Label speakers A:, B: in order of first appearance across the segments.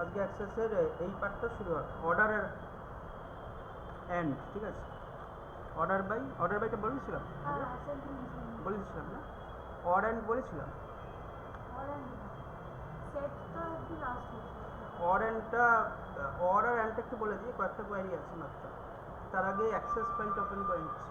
A: আজকে অ্যাক্সেসের এই পার্টটা শুরু হবে অর্ডারের এন্ড, ঠিক আছে। অর্ডার বাইটা বলেছিলাম বলেছিলাম না, অর অ্যান্ড বলেছিলাম। অর অ্যান্ডটা অর আর অ্যান্ডটা একটু বলে দিই, কয়েকটা কোয়ারি আছে মাত্র। তার আগে অ্যাক্সেস পয়েন্ট ওপেন করে নিচ্ছি।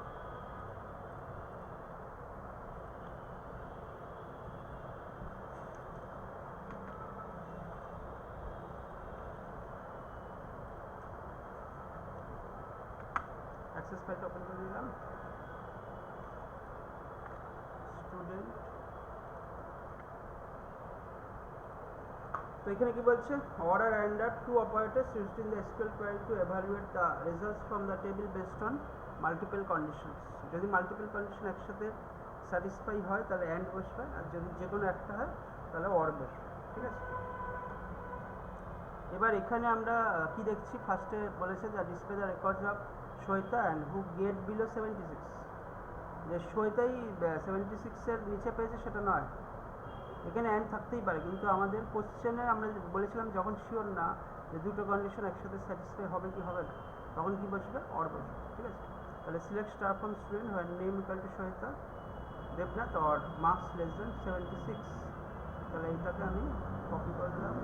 A: অ্যাক্সেস ফাইলটা ওপেন করে দিলাম। স্টুডেন্ট, তো এখানে কি বলছে, order and are two operators used in the SQL query to evaluate the results from the table based on multiple conditions. যদি মাল্টিপল কন্ডিশন একসাথে স্যাটিসফাই হয় তাহলে অ্যান্ড বসবে, আর যদি যে কোনো একটা হয় তাহলে অর বসবে, ঠিক আছে। এবার এখানে আমরা কি দেখছি, ফার্স্টে বলেছে যে display the records of Shweta and who gate below 76, যে শ্বেতাই 76-এর নিচে পেয়েছে সেটা নয়, এখানে অ্যান্ড থাকতেই পারে, কিন্তু আমাদের কোশ্চেনে আমরা বলেছিলাম যখন শিওর না যে দুটো কন্ডিশন একসাথে স্যাটিসফাই হবে কি হবে না, তখন কি বসবে, অর বসবে, ঠিক আছে। তাহলে select star from student when name equal to Shweta Debnath or marks less than 76। তাহলে এইটাকে আমি কপি করে দিলাম,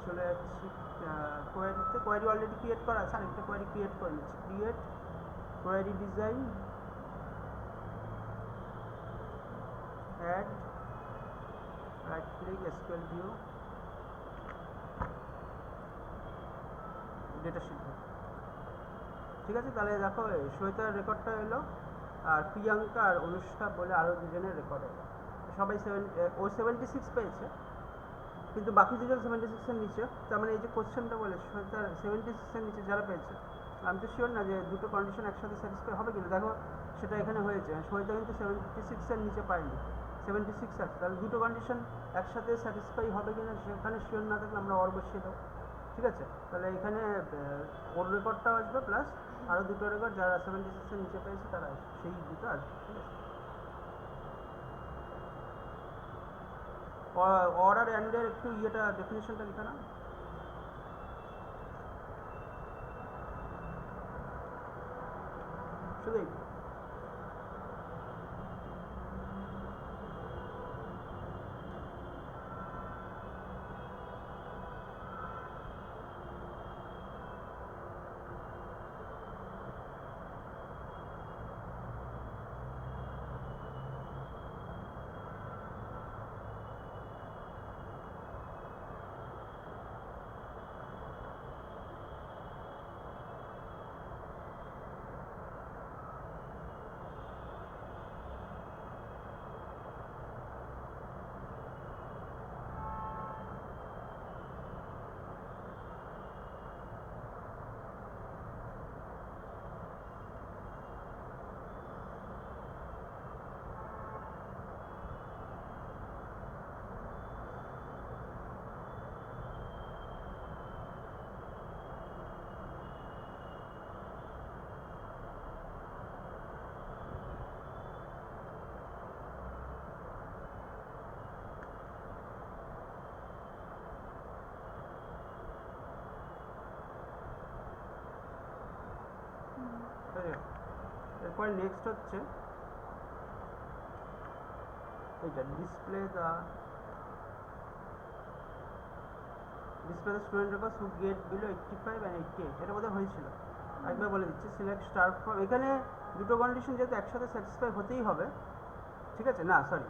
A: চলে যাচ্ছি কোয়ারিতে। কোয়ারি অলরেডি ক্রিয়েট করা আছে, আরেকটা কোয়ারি ক্রিয়েট করে নিচ্ছি। Create query design, add, right click, SQL view, data sheet, ঠিক আছে। তাহলে দেখো শ্বেতার রেকর্ডটা এলো, আর প্রিয়াঙ্কা আর অনুষ্কা বলে আরও দুজনের রেকর্ড এলো। সবাই 76 পেয়েছে, কিন্তু বাকি দুজন 76-এর নিচে। তার মানে এই যে কোশ্চেনটা বলে শ্বেতার 76-এর নিচে যারা পেয়েছে, আমি তো শিওর না যে দুটো কন্ডিশন একসাথে স্যাটিসফাই হবে কিনা। দেখো সেটা এখানে হয়েছে, শ্বেতা কিন্তু 76-এর নিচে পায়নি, 76 আছে, তাহলে দুটো কন্ডিশন একসাথে স্যাটিসফাই হবে কিনা সেখানে শিওর না থাকলে আমরা অর বসিয়ে দেবো, ঠিক আছে। তাহলে এখানে ওর রেকর্ডটা আসবে, প্লাস আরও দুটো রেকর্ড যারা 76-এর নিচে পেয়েছে তারা আসবে, সেই দুটো আসবে, ঠিক আছে। অর আর অ্যান্ডের একটু ইয়েটা ডেফিনেশনটা লিখে না, শুধু এইটা। এরপরে নেক্সট হচ্ছে এইটা, display the student records who gate below 85 and 88, এটা বোধহয় হয়েছিল, একবার বলে দিচ্ছি। সিলেক্ট স্টার ফ্রম, এখানে দুটো কন্ডিশন যেহেতু একসাথে স্যাটিসফাই হতেই হবে, ঠিক আছে। না sorry,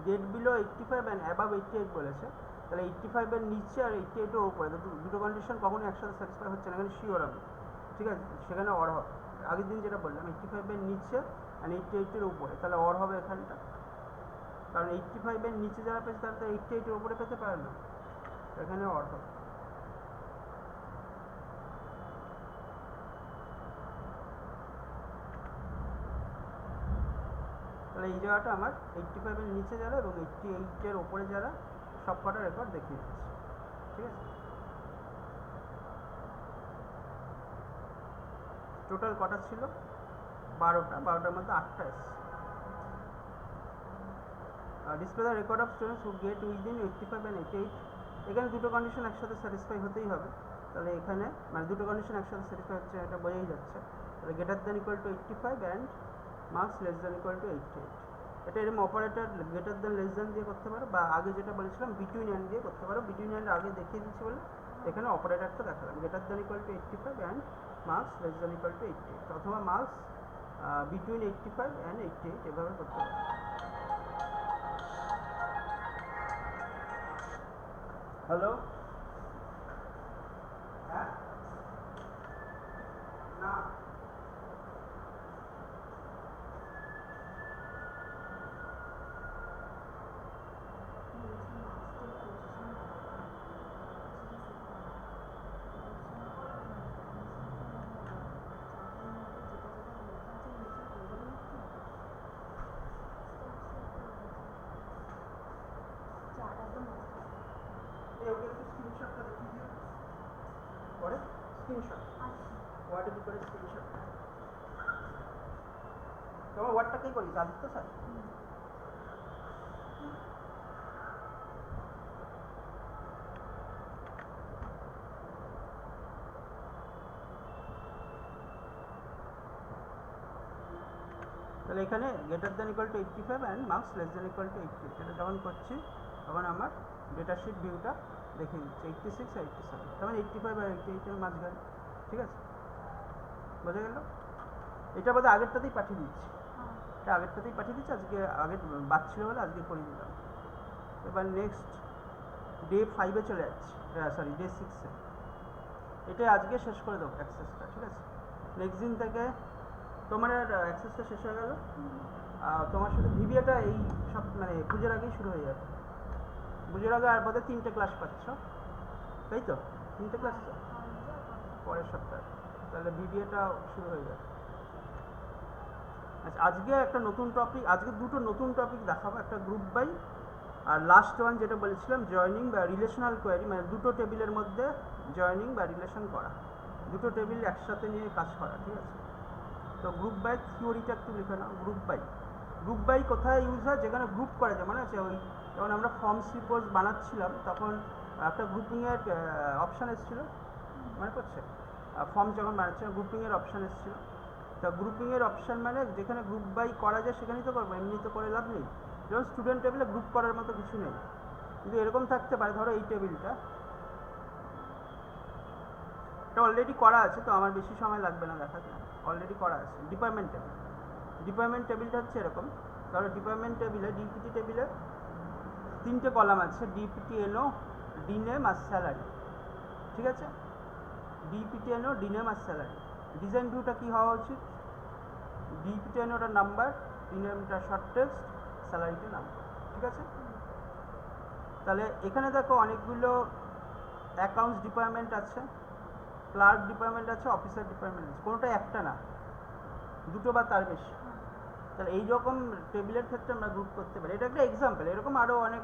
A: get below 85 and above 88 বলেছে, তাহলে 85-এর নিচে আর 88-এর ওপরে দুটো কন্ডিশন কখনোই একসাথে স্যাটিসফাই হচ্ছে না, এখানে শিওর আমি, ঠিক আছে। সেখানে অর হবে, আগের দিন যেটা বললাম 85-এর নিচে অ্যান্ড 88-এর উপরে, তাহলে অর হবে এখানটা, কারণ 85-এর নিচে যারা পেয়েছে তারা তো 88-এর উপরে পেতে পারে না, এখানে অর হবে। তাহলে এই জায়গাটা আমার 85-এর নিচে যারা এবং 88-এর ওপরে যারা সব কটা রেকর্ড দেখিয়ে দিচ্ছে, ঠিক আছে। টোটাল কটা ছিল, 12টা, 12টার মধ্যে 8টা এসছে। Display the record of students who gate within 85 and 88। এখানে দুটো কন্ডিশন একসাথে স্যাটিসফাই হতেই হবে, তাহলে এখানে মানে দুটো কন্ডিশন একসাথে স্যাটিসফাই হচ্ছে এটা বোঝাই যাচ্ছে। তাহলে greater than equal to 85 and marks less than equal to 88। এটা এরকম operator greater than less than দিয়ে করতে পারো, বা আগে যেটা বলেছিলাম বিটুইন অ্যান্ড দিয়ে করতে পারো। বিটুইন অ্যান্ড আগে দেখিয়ে দিচ্ছি বলে এখানে অপারেটরটা দেখালাম, greater than equal to 85 and marks less than equal to 88, অথবা মার্কস বিটুইন 85 অ্যান্ড 88 এভাবে করতে পারো। হ্যালো, হ্যাঁ না ওকে একটু স্ক্রিনশটটা দেখিয়ে দিও পরে, স্ক্রিনশট ওয়ার্ডে কি করে স্ক্রিনশট তোমার ওয়ার্ডটা কে করিস আদিত্য স্যার? তাহলে এখানে greater than equal to 85 and marks less than equal to 88, এটা যখন করছি তখন আমার ডেটা শিট ভিউটা দেখিয়ে দিচ্ছে 86 আর 87, তার মানে 85 আর 88 এর মাঝখানে। ঠিক আছে, বোঝা গেল? এটা বোধহয় আগেরটাতেই পাঠিয়ে দিচ্ছি, এটা আগেরটাতেই পাঠিয়ে দিচ্ছি, আজকে আগের বাদ ছিল বলে আজকে করিয়ে দিলাম। এবার নেক্সট ডে 5-এ চলে যাচ্ছি, সরি ডে 6-এ। এটা আজকে শেষ করে দেবো অ্যাক্সেসটা, ঠিক আছে? নেক্সট দিন থেকে তোমার অ্যাক্সেসটা শেষ হয়ে গেল, তোমার সাথে ভিভিএটা এই সব মানে পুজোর আগেই শুরু হয়ে যাবে। পুজোর আগে আর বোধহয় 3টে ক্লাস পাচ্ছ, তাই তো? 3টে ক্লাস তো পরের সপ্তাহে, তাহলে ভিভিএটা শুরু হয়ে যাবে। আচ্ছা, আজকে একটা নতুন টপিক, আজকে দুটো নতুন টপিক দেখাবো, একটা গ্রুপ বাই আর লাস্ট ওয়ান যেটা বলেছিলাম জয়েনিং বা রিলেশনাল কোয়ারি, মানে দুটো টেবিলের মধ্যে জয়েনিং বা রিলেশন করা, দুটো টেবিল একসাথে নিয়ে কাজ করা, ঠিক আছে? তো গ্রুপ বাই থিওরিটা একটু লিখে নাও। গ্রুপ বাই কোথায় ইউজ হয়? যেখানে গ্রুপ করা যায়, মনে আছে ওই যখন আমরা ফর্ম সিপোজ বানাচ্ছিলাম তখন একটা গ্রুপিংয়ের অপশান এসেছিলো, মনে পড়ছে? ফর্ম যখন বানাচ্ছিলাম গ্রুপিংয়ের অপশান এসেছিলো। তা গ্রুপিংয়ের অপশান মানে যেখানে গ্রুপ বাই করা যায় সেখানেই তো করবো, এমনি তো করে লাভ নেই। যেমন স্টুডেন্ট টেবিলে গ্রুপ করার মতো কিছু নেই, কিন্তু এরকম থাকতে পারে, ধরো এই টেবিলটা এটা অলরেডি করা আছে, তো আমার বেশি সময় লাগবে না দেখাতে, অলরেডি করা আছে। ডিপার্টমেন্ট টেবিলটা হচ্ছে এরকম, ধরো ডিপার্টমেন্ট টেবিলে ডিপিটি টেবিলে 3টে কলাম আছে, ডিপিটি এনও, ডিনেম আর স্যালারি, ঠিক আছে? ডিপিটি এনও, ডিনেম আর স্যালারি। ডিজাইন ভিউটা কী হওয়া উচিত? ডিপিটি এনওটা নাম্বার, ডিনেমটা শর্ট টেক্সট, স্যালারিটা নাম্বার, ঠিক আছে? তাহলে এখানে দেখো অনেকগুলো অ্যাকাউন্টস ডিপার্টমেন্ট আছে, ক্লার্ক ডিপার্টমেন্ট আছে, অফিসার ডিপার্টমেন্ট আছে, কোনোটা একটা না, দুটো বা তার বেশি। তাহলে এই রকম টেবিলের ক্ষেত্রে আমরা গ্রুপ করতে পারি, এটা একটা এক্সাম্পল, এরকম আরও অনেক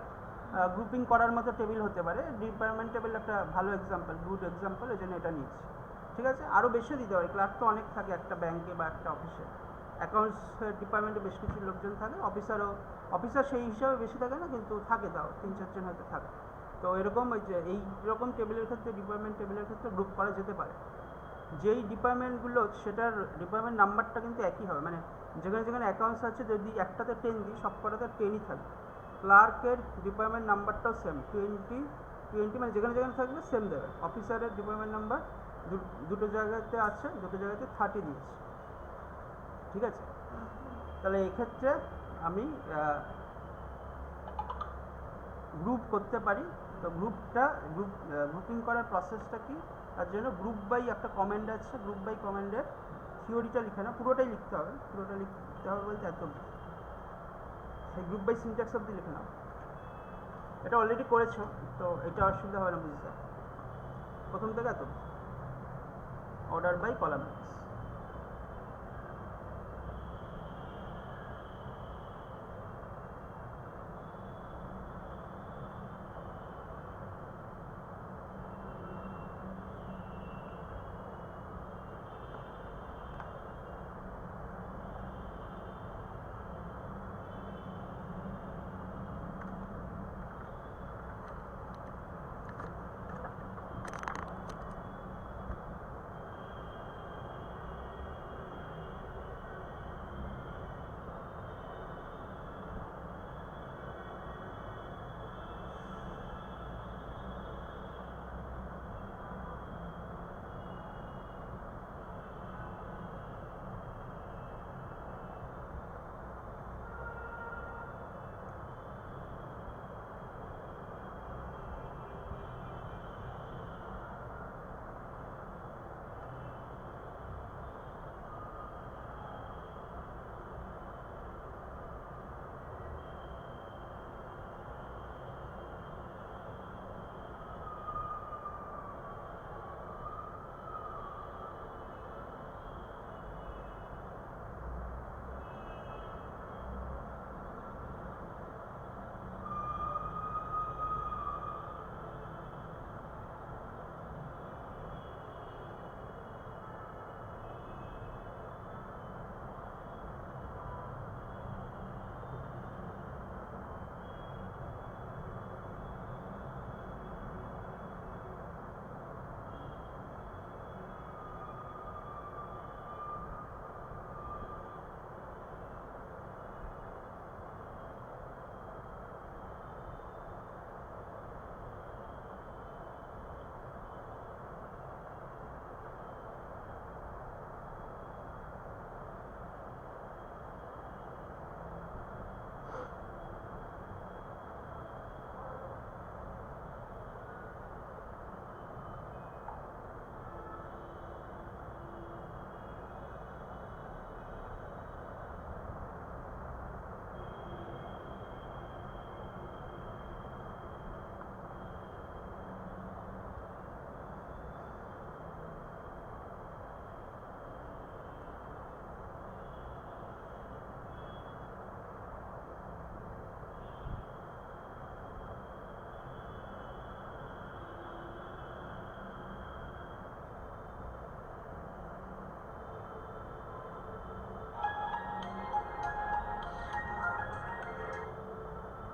A: গ্রুপিং করার মতো টেবিল হতে পারে। ডিপার্টমেন্ট টেবিল একটা ভালো এক্সাম্পল, গুড এক্সাম্পল, এই জন্য এটা নিয়েছি, ঠিক আছে? আরও বেশি দিতে পারি, ক্লার্ক তো অনেক থাকে একটা ব্যাংকে বা একটা অফিসে, অ্যাকাউন্টস ডিপার্টমেন্টে বেশ কিছু লোকজন থাকে, অফিসার সেই হিসাবে বেশি থাকে না, কিন্তু থাকে, তাও 3-4 জন হয়তো থাকে। তো এরকম ওই যে এইরকম টেবিলের ক্ষেত্রে, ডিপার্টমেন্ট টেবিলের ক্ষেত্রে গ্রুপ করা যেতে পারে। যেই ডিপার্টমেন্টগুলো সেটার ডিপার্টমেন্ট নাম্বারটা কিন্তু একই হবে, মানে যেখানে যেখানে অ্যাকাউন্টস আছে যদি একটাতে 10 দিই সব কটাতে 10ই থাকবে। ক্লার্কের ডিপার্টমেন্ট নাম্বারটাও সেম 20, মানে যেখানে যেখানে থাকবে সেম দেবে। অফিসারের ডিপার্টমেন্ট নাম্বার দুটো জায়গাতে আছে, দুটো জায়গাতে 30 দিয়েছি, ঠিক আছে? তাহলে এক্ষেত্রে আমি গ্রুপ করতে পারি। তো গ্রুপিং করার প্রসেসটা কি? তার জন্য গ্রুপ বাই একটা কমেন্ট আছে, গ্রুপ বাই কমেন্টের থিওরিটা লিখে না, পুরোটাই লিখতে হবে, পুরোটা লিখতে হবে বলতে এত, সেই গ্রুপ বাই সিনট্যাক্স অবধি লিখে নাও। এটা অলরেডি করেছো, তো এটা অসুবিধা হবে না বুঝতে, প্রথম থেকে এত order by column.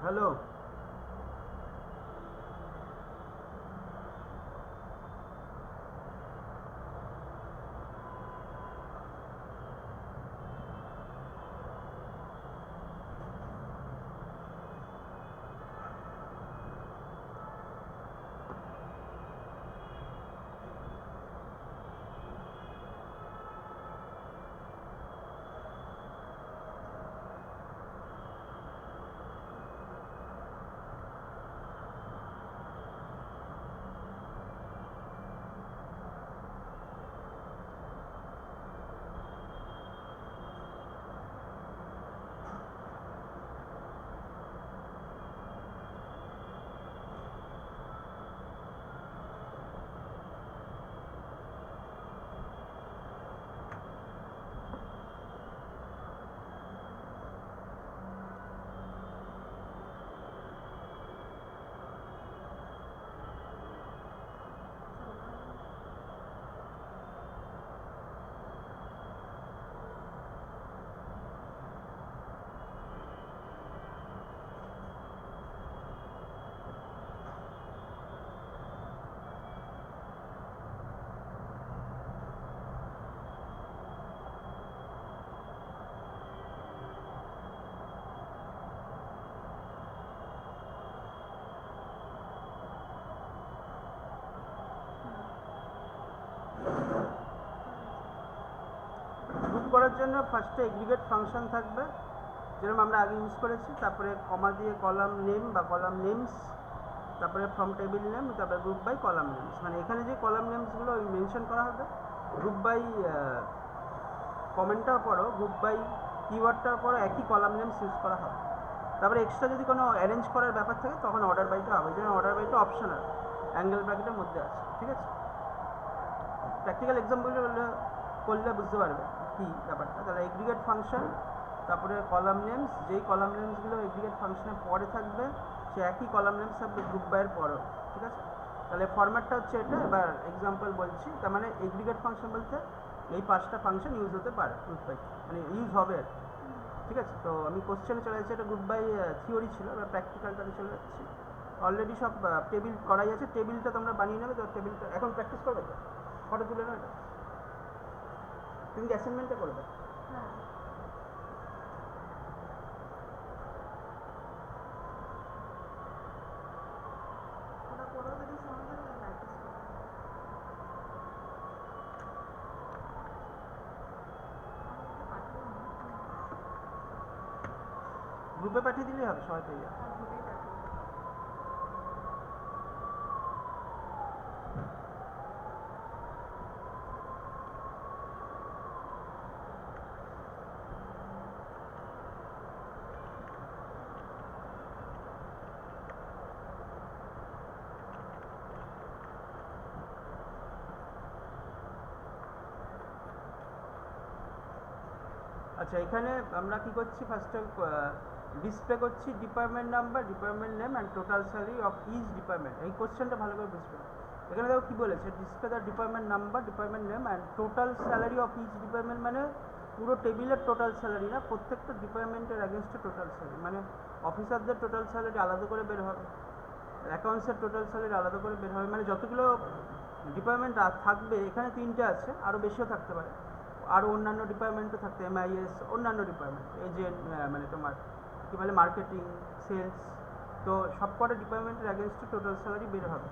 A: Hello, group করার জন্য ফার্স্টে এগ্রিগেট ফাংশন থাকবে, যেরকম আমরা আগে ইউজ করেছি, তারপরে কমা দিয়ে কলাম নেম বা কলাম নেমস, তারপরে ফ্রম টেবিল নেম, তারপরে গ্রুপ বাই কলাম নেমস। মানে এখানে যে কলাম নেমসগুলো মেনশন করা হবে, গ্রুপ বাই কমেন্টটার পরও, গ্রুপ বাই কিওয়ার্ডটার পরও একই কলাম নেমস ইউজ করা হবে। তারপরে এক্সট্রা যদি কোনো অ্যারেঞ্জ করার ব্যাপার থাকে তখন অর্ডার বাইটা হবে, যেন অর্ডার বাইটা অপশনাল অ্যাঙ্গেল ব্র্যাকেটের মধ্যে আছে। ঠিক আছে, প্র্যাকটিক্যাল এক্সাম্পল করলে বুঝতে পারবে কী ব্যাপারটা। তাহলে এগ্রিগেট ফাংশন, তারপরে কলাম নেমস, যেই কলাম নেমসগুলো এগ্রিগেট ফাংশনের পরে থাকবে সে একই কলাম নেমস থাকবে গ্রুপ বাইয়ের পরও। ঠিক আছে, তাহলে ফরম্যাটটা হচ্ছে এটা। এবার এক্সাম্পল বলছি, তার মানে এগ্রিগেট ফাংশন বলতে এই 5টা ফাংশন ইউজ হতে পারে গ্রুপ বাই, মানে ইউজ হবে আর কি। ঠিক আছে, তো আমি কোশ্চেনে চলে যাচ্ছি। এটা গ্রুপ বাই থিওরি ছিল, এবার প্র্যাকটিক্যালটাতে চলে যাচ্ছি। অলরেডি সব টেবিল করাই আছে, টেবিলটা তোমরা বানিয়ে নেবে। তো টেবিলটা এখন প্র্যাকটিস করবে, তো ফটো তুলে নেবে, এটা তুমি কি অ্যাসাইনমেন্টটা করবে?
B: হ্যাঁ, ওটা করেও যদি সময় থাকে তাহলে প্র্যাকটিস করবো। আমাকে পাঠিয়ে দিন,
A: গ্রুপে পাঠিয়ে দিলেই হবে, সবাই পেয়ে যাবে।
B: আর গ্রুপেই পাঠিয়ে দিন।
A: আচ্ছা, এখানে আমরা কি করছি, ফার্স্টে ডিসপ্লে করছি department number, department name and total salary of each department. এই কোশ্চেনটা ভালো করে বুঝবে। এখানে দেখো কী বলেছে, display the department number, department name and total salary of each department. মানে পুরো টেবিলের টোটাল স্যালারি না, প্রত্যেকটা ডিপার্টমেন্টের অ্যাগেনস্টে টোটাল স্যালারি। মানে অফিসারদের টোটাল স্যালারি আলাদা করে বের হবে, অ্যাকাউন্টসের টোটাল স্যালারি আলাদা করে বের হবে। মানে যতগুলো ডিপার্টমেন্ট থাকবে, এখানে 3টে আছে, আরও বেশিও থাকতে পারে, আরও অন্যান্য ডিপার্টমেন্টও থাকতে, MIS, অন্যান্য ডিপার্টমেন্ট, এজেন্ট, মানে তোমার কী বলে মার্কেটিং, সেলস। তো সব কটা ডিপার্টমেন্টের অ্যাগেনস্টে টোটাল স্যালারি বের হবে।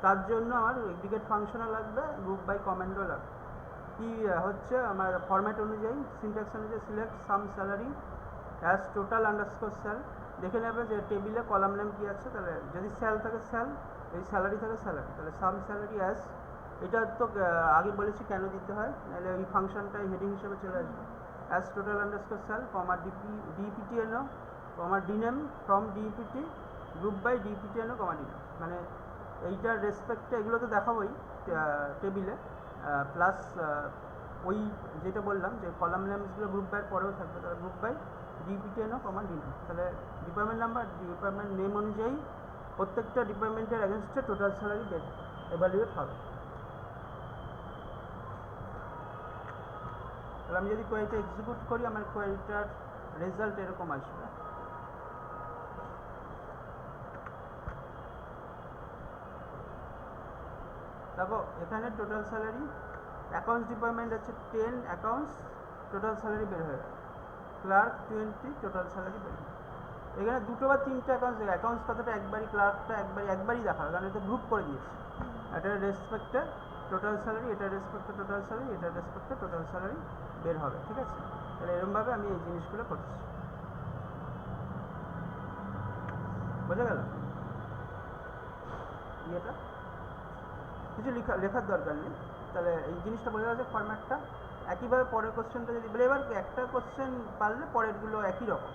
A: তার জন্য আমার এগ্রিগেট ফাংশনও লাগবে, গ্রুপ বাই কমেন্টও লাগবে। কি হচ্ছে আমার ফরম্যাট অনুযায়ী, সিনট্যাক্স অনুযায়ী, select sum salary as total underscore sal. দেখে নেবে যে টেবিলে কলাম নেম কী আছে, তাহলে যদি স্যাল থাকে স্যাল, এই স্যালারি থাকে স্যালারি, তাহলে সাম স্যালারি অ্যাজ। এটা তো আগে বলেছি কেন দিতে হয়, নাহলে ওই ফাংশনটাই হেডিং হিসেবে চলে আসবে। As total underscore sal, comma DPTNO, comma dname from DPT, group by DPTNO, comma dname. মানে এইটার রেসপেক্টে এগুলো তো দেখাবোই টেবিলে, প্লাস ওই যেটা বললাম যে কলাম নেমসগুলো গ্রুপ বাইয়ের পরেও থাকবে, তাহলে গ্রুপ বাই DPTNO, কমা ডিনেম। তাহলে ডিপার্টমেন্ট নাম্বার, ডিপার্টমেন্ট নেম অনুযায়ী প্রত্যেকটা ডিপার্টমেন্টের অ্যাগেনস্টে টোটাল স্যালারি এভালুয়েট হবে। তাহলে আমি যদি কোয়েরিটা এক্সিকিউট করি, আমার কোয়েরিটার রেজাল্ট এরকম আসবে। দেখো এখানে টোটাল স্যালারি অ্যাকাউন্টস ডিপার্টমেন্ট আছে 10 অ্যাকাউন্টস টোটাল স্যালারি বের হয়ে গেল, ক্লার্ক 20 টোটাল স্যালারি বের হয়ে গেল। এখানে দুটো বা তিনটে অ্যাকাউন্টস কথাটা একবারই, ক্লার্কটা একবারই দেখা হবে, কারণ এটা গ্রুপ করে দিয়েছে। এটা রেসপেক্টে টোটাল স্যালারি, এটা রেসপেক্টে টোটাল স্যালারি, এটা রেসপেক্টে টোটাল স্যালারি বের হবে, ঠিক আছে? তাহলে এরকমভাবে আমি এই জিনিসগুলো করছি, বোঝা গেল? ইয়েটা কিছু লেখার দরকার নেই, তাহলে এই জিনিসটা বোঝা যাচ্ছে ফরম্যাটটা। একইভাবে পরের কোশ্চেনটা যদি বলে, এবার একটা কোশ্চেন পারলে পরেরগুলো একই রকম।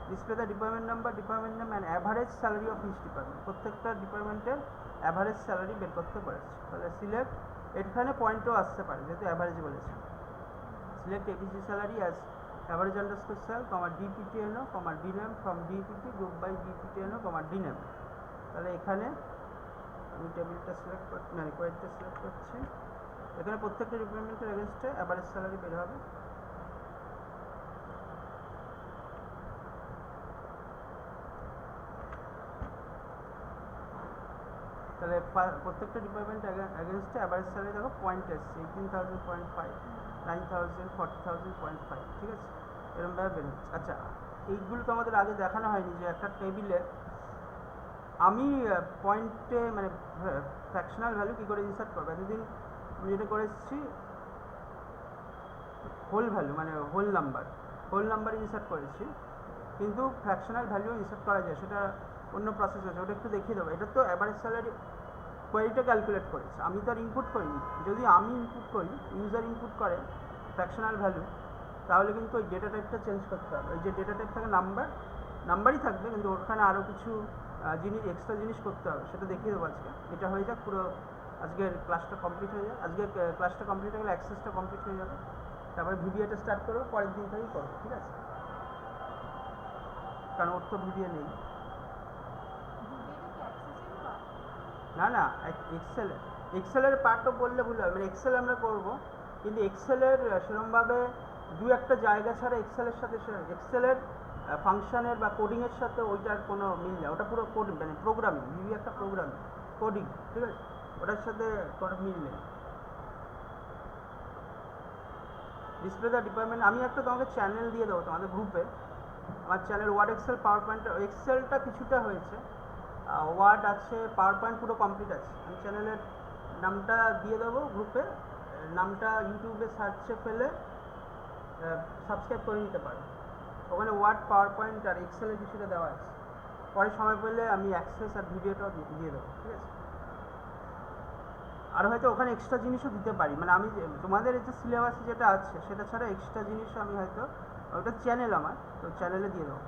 A: Display the department number, department name and average salary of each department. প্রত্যেকটা ডিপার্টমেন্টের অ্যাভারেজ স্যালারি বের করতে বলেছে। তাহলে সিলেক্ট, এখানে পয়েন্টও আসতে পারে যেহেতু অ্যাভারেজ বলেছে। Select ABC salary as average underscore sal, DPTNO, dname from DPT group by DPTNO, dname. তাহলে এখানে আমি টেবিলটা সিলেক্ট করছি, মানে কোয়েটটা সিলেক্ট করছি। এখানে প্রত্যেকটা ডিপার্টমেন্টের এগেনস্টে অ্যাভারেজ স্যালারি বের হবে। তাহলে প্রত্যেকটা ডিপার্টমেন্ট এগেনস্টে অ্যাভারেজ স্যালারি দেখো পয়েন্ট এসছে 18,000.5, 9,000, 40,000.5, ঠিক আছে? এরকমভাবে বের হচ্ছে। আচ্ছা, এইগুলো তো আমাদের আগে দেখানো হয়নি যে একটা টেবিলে আমি পয়েন্টে মানে ফ্র্যাকশনাল ভ্যালু কী করে ইনসার্ট করবো। এতদিন আমি যেটা করে এসেছি হোল ভ্যালু মানে হোল নাম্বার ইনসার্ট করেছি, কিন্তু ফ্র্যাকশনাল ভ্যালু ইনসার্ট করা যায়, সেটা অন্য প্রসেস আছে, ওটা একটু দেখিয়ে দেবো। এটা তো অ্যাভারেজ স্যালারি কোয়ারিটা ক্যালকুলেট করেছে, আমি তো আর ইনপুট করিনি। যদি আমি ইনপুট করি, ইউজার ইনপুট করে ফ্র্যাকশনাল ভ্যালু, তাহলে কিন্তু ওই ডেটা টাইপটা চেঞ্জ করতে হবে। ওই যে ডেটা টাইপ থাকে নাম্বারই থাকবে, কিন্তু ওখানে আরও কিছু এক্সট্রা জিনিস করতে হবে, সেটা দেখিয়ে দেবো আজকে। এটা হয়ে যাক, পুরো আজকের ক্লাসটা কমপ্লিট হয়ে যাক। আজকের ক্লাসটা কমপ্লিট হয়ে গেলে অ্যাক্সেসটা কমপ্লিট হয়ে যাবে, তারপরে ভিডিওটা স্টার্ট করবো, পরের দিন থেকেই করবো, ঠিক আছে? কারণ ওর তো ভিডিও নেই। না না, এক্সেলের পার্টও বললে ভুল হবে, মানে এক্সেল আমরা করবো, কিন্তু এক্সেলের সেরকমভাবে দু একটা জায়গা ছাড়া এক্সেলের সাথে এক্সেলের ফাংশনের বা কোডিংয়ের সাথে ওইটার কোনো মিল নেই। ওটা পুরো কোড মানে প্রোগ্রামিং, ভিভি একটা প্রোগ্রামিং কোডিং, ঠিক আছে? ওটার সাথে কোনো মিল নেই। ডিসপ্লে দ্য ডিপার্টমেন্ট, আমি একটা তোমাকে চ্যানেল দিয়ে দেবো তোমাদের গ্রুপে, আমার channel Word, Excel, PowerPoint. এক্সেলটা কিছুটা হয়েছে, ওয়ার্ড আছে, পাওয়ার পয়েন্ট পুরো কমপ্লিট আছে। আমি চ্যানেলের নামটা দিয়ে দেবো গ্রুপে, নামটা ইউটিউবে সার্চে ফেলে সাবস্ক্রাইব করে নিতে পারো। ওখানে ওয়ার্ড, পাওয়ার পয়েন্ট আর এক্সেলের কিছুটা দেওয়া আছে। পরে সময় পেলে আমি অ্যাক্সেস আর ভিডিওটাও দিয়ে দেবো, ঠিক আছে? আর হয়তো ওখানে এক্সট্রা জিনিসও দিতে পারি, মানে আমি তোমাদের এই যে সিলেবাসে যেটা আছে সেটা ছাড়া এক্সট্রা জিনিসও আমি হয়তো, ওটা চ্যানেল আমার, তো চ্যানেলে দিয়ে দেবো,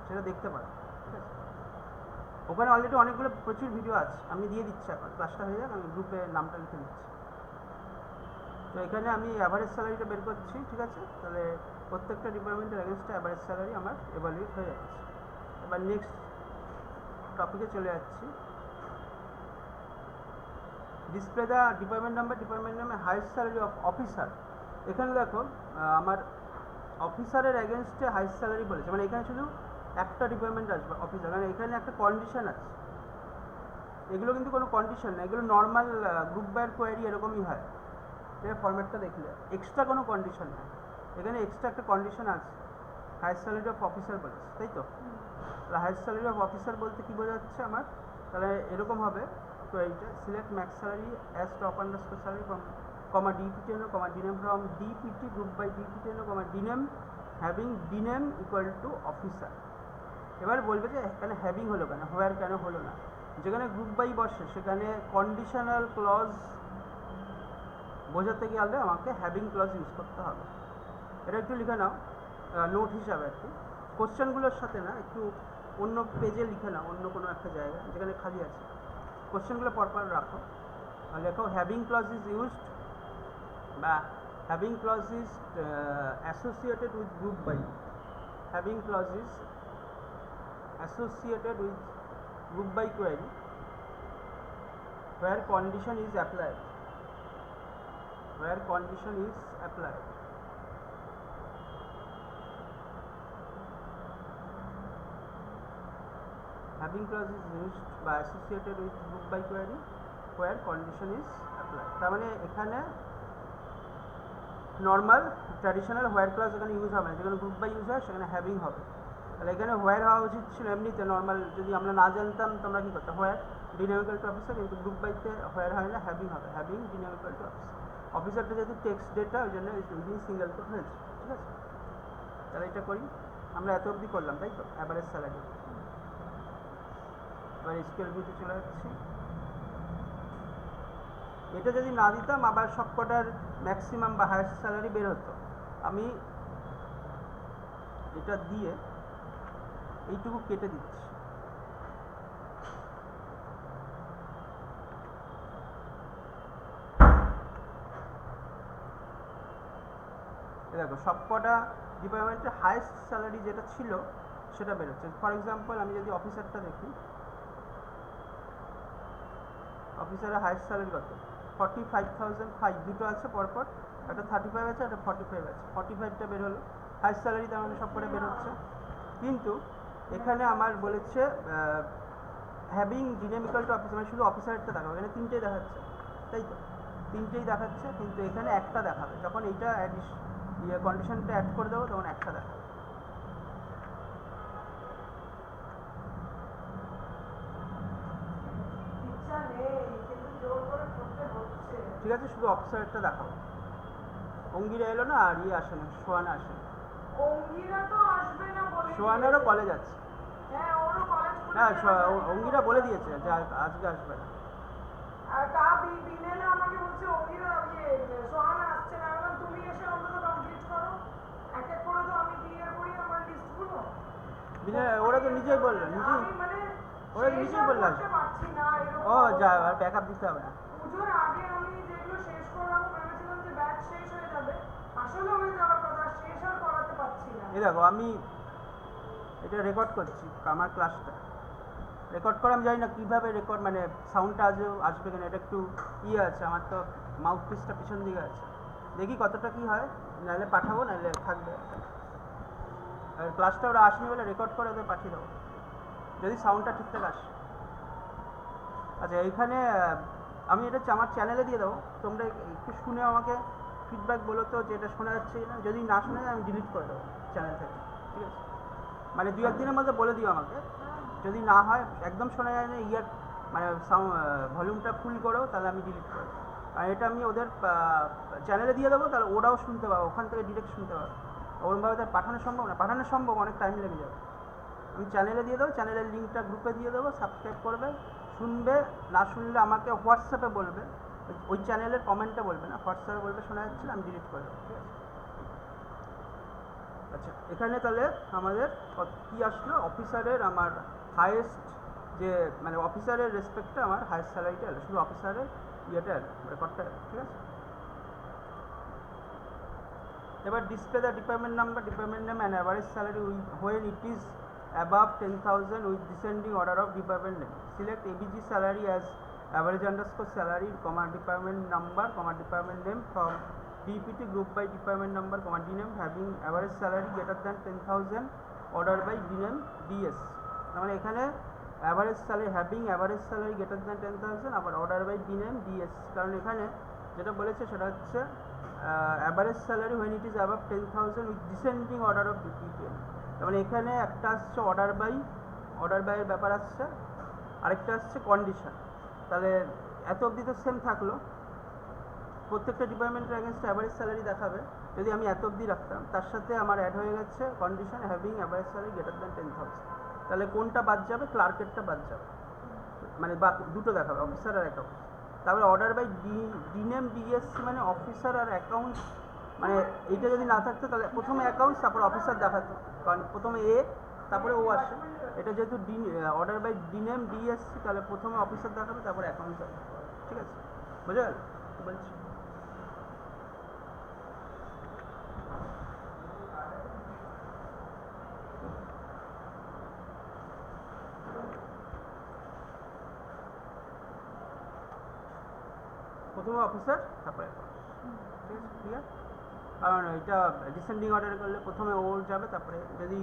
A: সেটা দেখতে পারো, ঠিক আছে? ওখানে অলরেডি অনেকগুলো প্রচুর ভিডিও আছে, আমি দিয়ে দিচ্ছি। এখন ক্লাসটা হয়ে যাক, আমি গ্রুপে নামটা লিখে দিচ্ছি। তো এখানে আমি অ্যাভারেজ স্যালারিটা বের করছি, ঠিক আছে? তাহলে প্রত্যেকটা ডিপার্টমেন্টের এগেনস্টে অ্যাভারেজ স্যালারি আমার এভালুয়েট হয়ে যাচ্ছে। এবার নেক্সট টপিকে চলে যাচ্ছি। ডিসপ্লে দ্য ডিপার্টমেন্ট নামে হাইয়েস্ট স্যালারি অফ অফিসার। এখানে দেখো আমার অফিসারের এগেনস্টে হাইয়েস্ট স্যালারি বলেছে, মানে এখানে শুধু একটা ডিপার্টমেন্ট আসবে অফিসার, কারণ এখানে একটা কন্ডিশন আছে। এগুলো কিন্তু কোনো কন্ডিশন না, এগুলো নর্মাল গ্রুপ বাইয়ের কোয়ারি এরকমই হয়। এটা ফরম্যাটটা দেখলে এক্সট্রা কোনো কন্ডিশন নেই, এখানে এক্সট্রা একটা কন্ডিশন আছে, হাইয়েস্ট স্যালারি অফ অফিসার বলেছে, তাই তো? তাহলে হাইয়েস্ট স্যালারি অফ অফিসার বলতে কী বোঝাচ্ছে আমার? তাহলে এরকম হবে কোয়ারিটা, select max salary as top underscore salary from DPTNO, dname from DPT group by DPTNO, dname having dname equal to officer. এবার বলবে যে এখানে হ্যাভিং হলো কেন, হোয়ার কেন হলো না? যেখানে গ্রুপ বাই বসে সেখানে কন্ডিশনাল ক্লজ বোঝাতে গেলে আমাকে হ্যাভিং ক্লজ ইউজ করতে হবে। এটা একটু লিখে নাও নোট হিসাবে, একটু কোশ্চেনগুলোর সাথে না, একটু অন্য পেজে লিখে নাও, অন্য কোনো একটা জায়গায় যেখানে খালি আছে, কোশ্চেনগুলো পরপর রাখো। লেখো হ্যাভিং ক্লজ ইজ ইউজড বা having clause is associated with group by, having clause is associated with group by query where condition is applied, having clause is used by associated with group by query where condition is apply. তার মানে এখানে normal traditional হোয়ার class এখানে use হবে না, যেখানে group by use হয় সেখানে having হবে। তাহলে এখানে হোয়ার হওয়া উচিত ছিল এমনিতে নর্মাল, যদি আমরা না জানতাম তোমরা কী করতে, হোয়ার ডিনামিক্যাল টু অফিসার, কিন্তু গ্রুপ বাইতে হোয়ার হয় না, হ্যাভিং হবে, হ্যাভিং ডিনামিক্যাল টু অফিসার। অফিসারটা যেহেতু টেক্সট ডেটা ওই জন্য উইদিন সিঙ্গেল তো হয়েছে, ঠিক আছে। তাহলে এটা করি, আমরা এত অবধি করলাম তাই তো, অ্যাভারেজ স্যালারি। এবার স্কেল ভিউতে চলে যাচ্ছি। এটা যদি না দিতাম আবার সবকটার ম্যাক্সিমাম বা হায়েস্ট স্যালারি বের হতো। আমি এটা দিয়ে এইটুকু কেটে দিচ্ছি। দেখো সবকটা ডিপার্টমেন্টের হায়েস্ট স্যালারি যেটা ছিল সেটা বেরোচ্ছে। ফর এক্সাম্পল আমি যদি অফিসারটা দেখি, অফিসারের হায়েস্ট স্যালারি কত, 45,005, দুটো আছে পরপর, একটা 35 আছে একটা 45 আছে, 45টা বের হলো হায়েস্ট স্যালারি, তার মানে সবকটা বের হচ্ছে। কিন্তু এখানে আমার বলেছে হ্যাভিং ডিনামিক্যাল টু অফিসার, মানে শুধু অফিসারেরটা দেখাবে, এখানে তিনটেই দেখাচ্ছে তাই তো, তিনটেই দেখাচ্ছে, কিন্তু এখানে একটা দেখাবে। যখন এইটা কন্ডিশনটা অ্যাড করে দেবো তখন একটা দেখাবে।
B: ইচ্ছা নেই কিন্তু জোর করে করতে হচ্ছে।
A: ঠিক আছে, শুধু অফিসারটা দেখাবো। অঙ্গিরা এলো না, আর আসে না, সোয়ানা আসে না।
B: অঙ্গিরা তো আসবে না বলে
A: সোয়ানারও কলেজ আছে।
B: হ্যাঁ ওরও কলেজ খুলে
A: হ্যাঁ,
B: যাবে।
A: অঙ্গিরা বলে দিয়েছে যে আজকে আসবে না।
B: আর বিনেলা আমাকে বলছে অঙ্গিরা সোহানা আসছে না। আমি বললাম তুমি এসে অন্তত কমপ্লিট করো, এক এক করে তো আমি ক্লিয়ার করি আমার লিস্টগুলো।
A: ওরা তো নিজেই বললো, নিজেই
B: আমি মানে
A: ওরা তো নিজেই বললো
B: করতে পারছি না এরকম
A: ও যা,
B: অবস্থা।
A: আর ব্যাকআপ দিতে হবে না।
B: পুজোর আগে আমি যেগুলো শেষ করলাম ভেবেছিলাম যে ব্যাচ শেষ হয়ে যাবে, আসলে হয়ে যাওয়ার কথা, শেষ আর করাতে পারছি না।
A: এই দেখো আমি এটা রেকর্ড করছি, আমার ক্লাসটা রেকর্ড করে, আমি জানি না কীভাবে রেকর্ড, মানে সাউন্ডটা আজও আসবে কিনা, এটা একটু ইয়ে আছে, আমার তো মাউথ পিসটা পিছন দিকে আছে, দেখি কতটা কী হয়, নাহলে পাঠাবো, নাহলে থাকবে। আর ক্লাসটা ওরা আসেনি বলে রেকর্ড করে ওদের পাঠিয়ে দেবো, যদি সাউন্ডটা ঠিকঠাক আসে। আচ্ছা এইখানে আমি এটা আমার চ্যানেলে দিয়ে দেবো, তোমরা একটু শুনে আমাকে ফিডব্যাক বলো তো যে এটা শোনা যাচ্ছে কিনা, যদি না শোনা যায় আমি ডিলিট করে দেবো চ্যানেল থেকে, ঠিক আছে। মানে 2-1 দিনের মধ্যে বলে দিও আমাকে, যদি না হয় একদম শোনা যায় না, মানে ভলিউমটা ফুল করো, তাহলে আমি ডিলিট করে দেবো। আর এটা আমি ওদের চ্যানেলে দিয়ে দেবো, তাহলে ওরাও শুনতে পাবো, ওখান থেকে ডিরেক্ট শুনতে পাবো। ওরমভাবে তার পাঠানো সম্ভব না, পাঠানো সম্ভব, অনেক টাইম লেগে যাবে। আমি চ্যানেলে দিয়ে দেবো, চ্যানেলের লিঙ্কটা গ্রুপে দিয়ে দেবো, সাবস্ক্রাইব করবে, শুনবে, না শুনলে আমাকে হোয়াটসঅ্যাপে বলবে, ওই চ্যানেলের কমেন্টে বলবে না, হোয়াটসঅ্যাপে বলবে শোনা যাচ্ছে, আমি ডিলিট করে দেবো, ঠিক আছে। আচ্ছা এখানে তাহলে আমাদের কী আসলো, অফিসারের আমার হায়েস্ট, যে মানে অফিসারের রেসপেক্টে আমার হায়েস্ট স্যালারিটা এলো, শুধু অফিসারের ইয়েটা এলো, রেকর্ডটা এলো, ঠিক আছে। এবার display the department number, department name and average salary when it is above 10,000 with descending order of department name. Select ABG salary as average underscore salary, comma department number, comma department name from DPT group by department number, comma DNAME having average salary greater than 10,000 order by DNAME DS. মানে এখানে average salary, having average salary greater than 10,000, আবার order by DNAME DS, কারণ এখানে যেটা বলেছে সেটা হচ্ছে average salary when it is above 10,000 with descending order of DPTL। তার মানে এখানে একটা আসছে অর্ডার বাইয়ের ব্যাপার আসছে, আরেকটা আসছে কন্ডিশন। তাহলে এত অবধি তো সেম থাকলো, প্রত্যেকটা ডিপার্টমেন্টের অ্যাগেনস্টে অ্যাভারেজ স্যালারি দেখাবে, যদি আমি এত অবধি রাখতাম, তার সাথে আমার অ্যাড হয়ে গেছে condition having average salary greater than 10,000। তাহলে কোনটা বাদ যাবে, ক্লার্কেরটা বাদ যাবে, মানে দুটো দেখাবে, অফিসার আর অ্যাকাউন্ট। তারপরে অর্ডার বাই DNAME DS, মানে অফিসার আর অ্যাকাউন্ট, মানে এইটা যদি না থাকতো তাহলে প্রথমে অ্যাকাউন্টস তারপর অফিসার দেখাতো, কারণ প্রথমে এ তারপরে ও আসে। এটা যেহেতু অর্ডার বাই DNAME DS, তাহলে প্রথমে অফিসার দেখাবে তারপরে অ্যাকাউন্টস দেখাবে, ঠিক আছে, বুঝা গেল বলছি। প্রথমে অফিসার তারপরে অ্যাকাউন্টস, ঠিক আছে, ক্লিয়ার। কারণ এটা ডিসেন্ডিং অর্ডারে করলে প্রথমে ওর যাবে, তারপরে যদি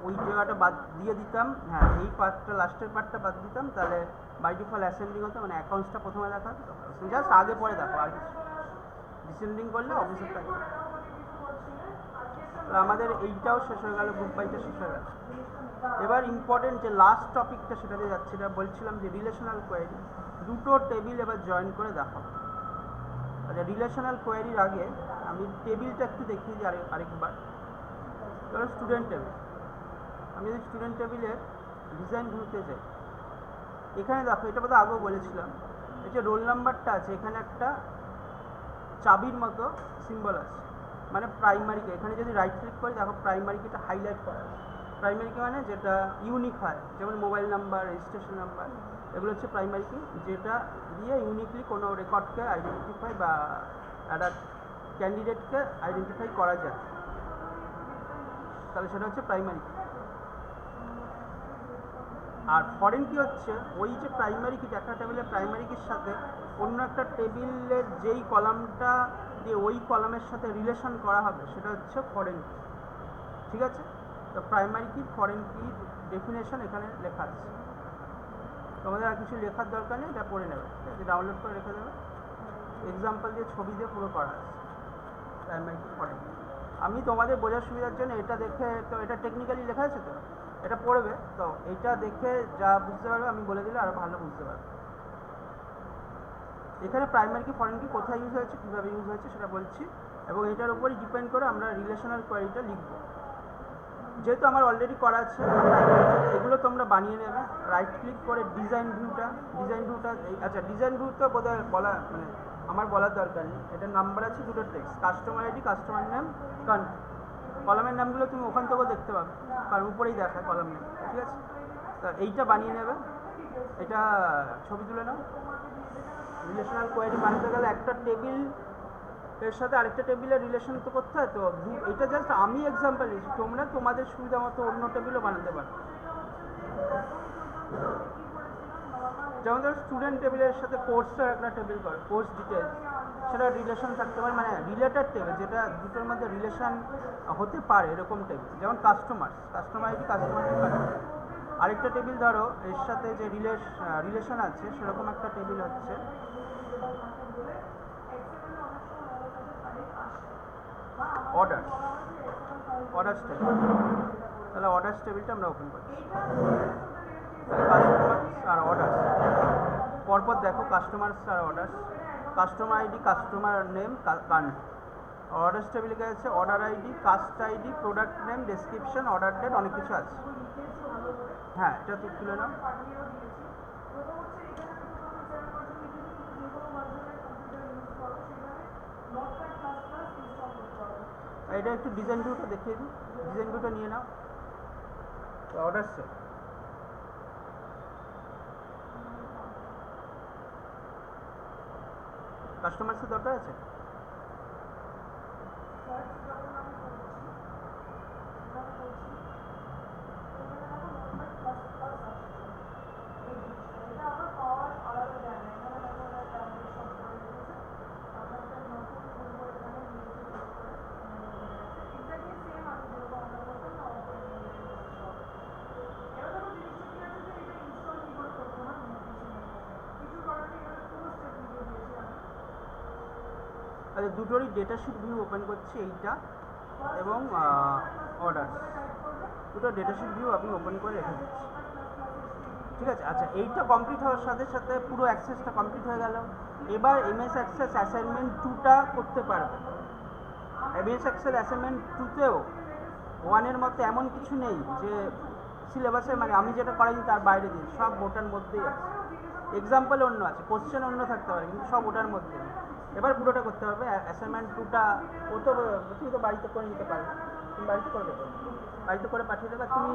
A: ওই জায়গাটা বাদ দিয়ে দিতাম, হ্যাঁ এই পার্টটা লাস্টের পার্টটা বাদ দিতাম, তাহলে বাই ডিফল্ট অ্যাসেন্ডিং হতো, মানে অ্যাকাউন্টসটা প্রথমে দেখা হতো, জাস্ট আগে পরে দেখো আর কিছু। ডিসেন্ডিং করলে অফিসেরটা আমাদের এইটাও শেষ হয়ে গেল, গ্রুপ বাইটা শেষ হয়ে গেল। এবার ইম্পর্টেন্ট যে লাস্ট টপিকটা সেটাতে যাচ্ছে, এটা বলছিলাম যে রিলেশনাল কোয়েরি, দুটো টেবিল এবার জয়েন করে দেখো। আচ্ছা, রিলেশনাল কোয়েরির আগে আমি টেবিলটা একটু দেখিয়ে দিই আরেকবার। ধরো স্টুডেন্ট টেবিল, আমি যদি স্টুডেন্ট টেবিলের ডিজাইন ভিউতে যাই, এখানে দেখো এটা বোধহয় আগেও বলেছিলাম, এই যে রোল নাম্বারটা আছে এখানে একটা চাবির মতো সিম্বল আছে, মানে প্রাইমারিকে এখানে যদি রাইট ক্লিক করি দেখো প্রাইমারিকে হাইলাইট করা আছে। প্রাইমারিকে মানে যেটা ইউনিক হয়, যেমন মোবাইল নাম্বার, রেজিস্ট্রেশন নাম্বার, এগুলো হচ্ছে প্রাইমারি কি, যেটা দিয়ে ইউনিকলি কোনো রেকর্ডকে আইডেন্টিফাই বা একটা ক্যান্ডিডেটকে আইডেন্টিফাই করা যায়, তাহলে সেটা হচ্ছে প্রাইমারি কি। আর ফরেন কি হচ্ছে, ওই যে প্রাইমারি কি একটা টেবিলের প্রাইমারি কির সাথে অন্য একটা টেবিলের যেই কলামটা দিয়ে ওই কলামের সাথে রিলেশন করা হবে সেটা হচ্ছে ফরেন কি। ঠিক আছে, তো প্রাইমারি কি ফরেন কি ডেফিনেশন এখানে লেখা আছে, তোমাদের আর কিছু লেখার দরকার নেই, এটা পড়ে নেবে, ঠিক আছে, ডাউনলোড করে রেখে দেবে। এক্সাম্পল দিয়ে ছবি দিয়ে পুরো করা আছে প্রাইমারি কি ফরেন কি। আমি তোমাদের বোঝার সুবিধার জন্য এটা দেখে, তো এটা টেকনিক্যালি লেখা আছে, তো এটা পড়বে, তো এটা দেখে যা বুঝতে পারবে আমি বলে দিলে আরও ভালো বুঝতে পারবে। এখানে প্রাইমারি কি ফরেন কি কোথায় ইউজ হয়েছে, কীভাবে ইউজ হয়েছে সেটা বলছি, এবং এটার উপরই ডিপেন্ড করে আমরা রিলেশনাল কোয়েরিটা লিখব। যেহেতু আমার অলরেডি করা আছে, এগুলো তোমরা বানিয়ে নেবে। রাইট ক্লিক করে ডিজাইন ভিউটা, আচ্ছা ডিজাইন ভিউটা বোধহয় বলা, মানে আমার বলার দরকার নেই, এটা নাম্বার আছে, দুটো text, customer ID, customer name, country. কলামের নামগুলো তুমি ওখান থেকেও দেখতে পাবে, কারণ উপরেই দেখায় কলাম নেম, ঠিক আছে। তা এইটা বানিয়ে নেবে, এটা ছবি তুলে নাও। রিলেশনাল কোয়েরি বানাতে গেলে একটা টেবিল এর সাথে আরেকটা টেবিলের রিলেশন তো করতে হয়, তো এটা জাস্ট আমি এক্সাম্পল দিচ্ছি, তোমরা তোমাদের সুবিধা মতো অন্য টেবিলও বানাতে পারো। যেমন ধরো স্টুডেন্ট টেবিলের সাথে কোর্সের একটা টেবিল করো, কোর্স ডিটেলস, সেটা রিলেশন থাকতে পারে, মানে রিলেটেড টেবিল, যেটা দুটোর মধ্যে রিলেশন হতে পারে এরকম টেবিল। যেমন কাস্টমার আইডি, কাস্টমার নেম, আরেকটা টেবিল ধরো এর সাথে যে রিলেশন আছে সেরকম একটা টেবিল হচ্ছে অর্ডার্স টেবিল। তাহলে অর্ডার্স টেবিলটা আমরা ওপেন করছি। কাস্টমার আর অর্ডার্স পরপর দেখো, কাস্টমার্স আর orders, customer ID, customer name, country. Orders টেবিলে গেছে order ID, cust ID, product name, description, order date, অনেক কিছু আছে। হ্যাঁ, এটা তুলে নাও। এটা একটু ডিজাইন ভিউটা দেখিয়ে দিই, ডিজাইন ভিউটা নিয়ে নাও। অর্ডার্স কাস্টমার্সের দরকার আছে, আচ্ছা দুটোরই ডেটা শিট ভিউ ওপেন করছি, এইটা এবং অর্ডার, দুটো ডেটা শিট ভিউ আপনি ওপেন করে রেখে দিচ্ছি, ঠিক আছে। আচ্ছা এইটা কমপ্লিট হওয়ার সাথে সাথে পুরো অ্যাক্সেসটা কমপ্লিট হয়ে গেল। এবার এমএস অ্যাক্সেস অ্যাসাইনমেন্ট 2টা করতে পারবে। এমএস অ্যাক্সেস অ্যাসাইনমেন্ট 2তেও 1-এর মতো এমন কিছু নেই যে সিলেবাসে, মানে আমি যেটা করাইনি তার বাইরে দিই, সব ওটার মধ্যেই আছে। এক্সাম্পল অন্য আছে, কোশ্চেন অন্য থাকতে পারে, কিন্তু সব ওটার মধ্যে। এবার পুরোটা করতে হবে। অ্যাসাইনমেন্ট 2টা ও তো তুমি তো বাড়িতে করে নিতে পারবে, তুমি বাড়িতে করে দেবে, বাড়িতে করে পাঠিয়ে দেবে। তুমি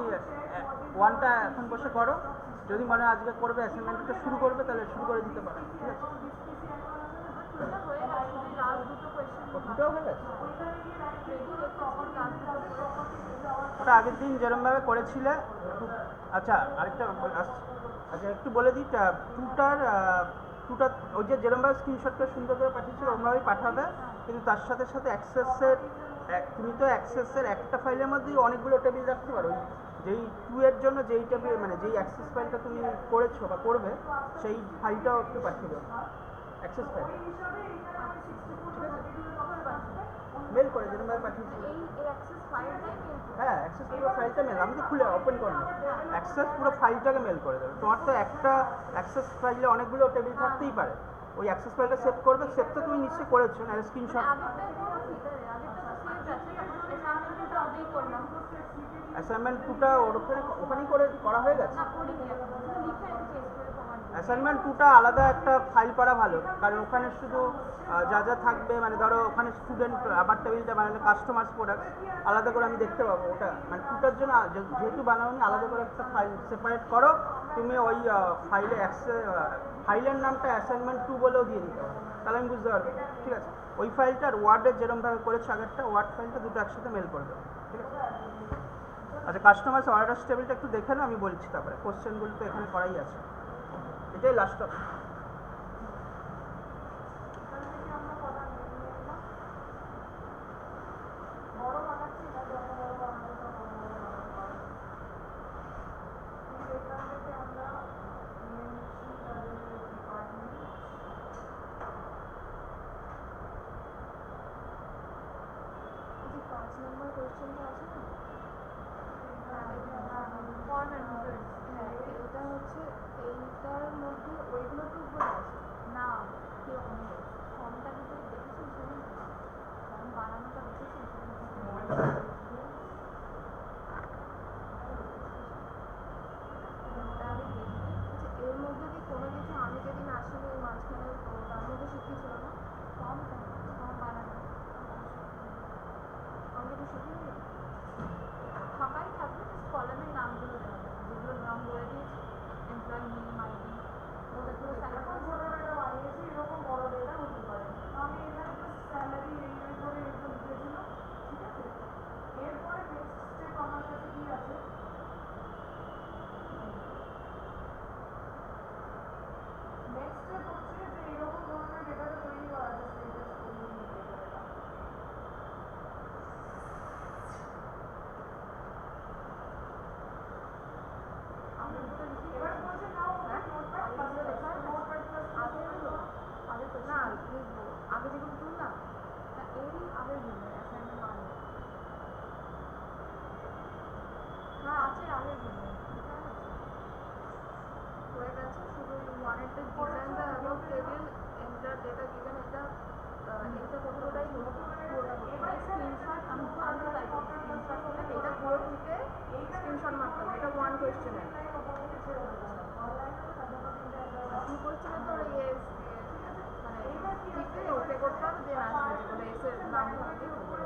A: 1টা এখন বসে করো, যদি মনে হয় আজকে করবে অ্যাসাইনমেন্ট 2টা শুরু করবে তাহলে শুরু করে দিতে পারো, ঠিক আছে। দুটোও হয়ে গেছে, ওটা আগের দিন যেরকমভাবে করেছিলে। আচ্ছা আরেকটা আচ্ছা একটু বলে দিই, 2টা ওই যে যেরকমভাবে স্ক্রিনশটটা সুন্দর করে পাঠিয়েছিল ওরকমভাবেই পাঠাবে। কিন্তু তার সাথে সাথে অ্যাক্সেসের তুমি তো অ্যাক্সেসের একটা ফাইলের মধ্যেই অনেকগুলো টেবিল রাখতে পারো। যেই 2 এর জন্য যেই টেবিল মানে যেই অ্যাক্সেস ফাইলটা তুমি করেছো বা করবে সেই ফাইলটাও একটু পাঠিয়ে দেবো, অ্যাক্সেস ফাইল মেল করে যেরকমভাবে পাঠিয়েছি। হ্যাঁ, অ্যাক্সেস পুরো ফাইলটা মেল, আমি তো খুলে ওপেন করবো, অ্যাক্সেস পুরো ফাইলটাকে মেল করে দেবে। তোমার তো একটা অ্যাক্সেস ফাইলে অনেকগুলো টেবিল থাকতেই পারে, ওই অ্যাক্সেস ফাইলটা সেভ করবে, সেভ তো তুমি নিশ্চয়ই করেছো না, স্ক্রিনশট। অ্যাসাইনমেন্ট 2টা ওখানেই করা হয়ে গেছে। অ্যাসাইনমেন্ট 2টা আলাদা একটা ফাইল করা ভালো, কারণ ওখানে শুধু যা যা থাকবে মানে ধরো ওখানে স্টুডেন্ট আবার টেবিলটা বানালে কাস্টমার্স প্রোডাক্ট আলাদা করে আমি দেখতে পাবো। ওটা মানে 2টার জন্য যেহেতু বানাওনি আলাদা করে একটা ফাইল সেপারেট করো। তুমি ওই ফাইলের নামটা অ্যাসাইনমেন্ট 2 বলেও দিয়ে দিতে পারো, তাহলে আমি বুঝতে পারবো। ঠিক আছে, ওই ফাইলটা আর ওয়ার্ডের যেরকমভাবে করেছো আগেরটা ওয়ার্ড ফাইলটা দুটো একসাথে মেল করে দেবো। ঠিক আছে, আচ্ছা কাস্টমার্স অর্ডার টেবিলটা একটু দেখে নাও, আমি বলছি তারপরে। কোশ্চেনগুলো তো এখানে করাই আছে, এটাই লাস্ট টপিক।
C: এটা হচ্ছে এইটার মধ্যে ওইগুলো তো উপরে আছে না, কিরকম ফর্মটা কিন্তু দেখেছি, ফর্ম বানানোটা দেখেছি। এর মধ্যে কি কোনো কিছু আমি যেদিন আসিনি ওই মাঝখানে, তো তার মধ্যে শিখিয়েছিল না ফর্ম বানানো, আমি তো শিখিনি, ফাঁকাই থাকবে, কলামের নামগুলো দেওয়া যাবে, যেগুলো নাম বলে দিয়েছি, এমপ্লয়ি নেম আইডি, ওদের পুরো
B: এখন ছোট ডেটা বানিয়েছি, এরকম বড় ডেটা হতে পারে। আমি এখানে জাস্ট স্যালারি এই করে এরকম লিখেছিলাম। ঠিক আছে, এরপরে নেক্সট স্টেপ আমার কাছে কি আছে, নেক্সট স্টেপ হচ্ছে যে এরকম ধরনের ডেটাটা তৈরি করা আছে, স্টেটাস তৈরি ডেটাটা। এবার বলছে নাও নোটপ্যাড প্লাস নোটপ্যাড প্লাস
C: না লিখবো আগে যেগুলো তুললাম না, এরই আগে লিখবো অ্যাসাইনমেন্ট বানাবো। হ্যাঁ আছে আগের লিখবো, হয়ে গেছে। শুধু ওয়ানেরটা design the about table enter data given, এটা পুরোটাই স্ক্রিনশট আমি তাই স্ক্রিনশট করলে এটা পুরো থেকে স্ক্রিনশট মারতে হবে। এটা ওয়ান কোয়েশ্চেনের, টু কোয়েশ্চেনে তো মানে লিখতে ওকে করতে হবে, দেন আসবে যেগুলো এসের নাম থাকবে ওগুলো।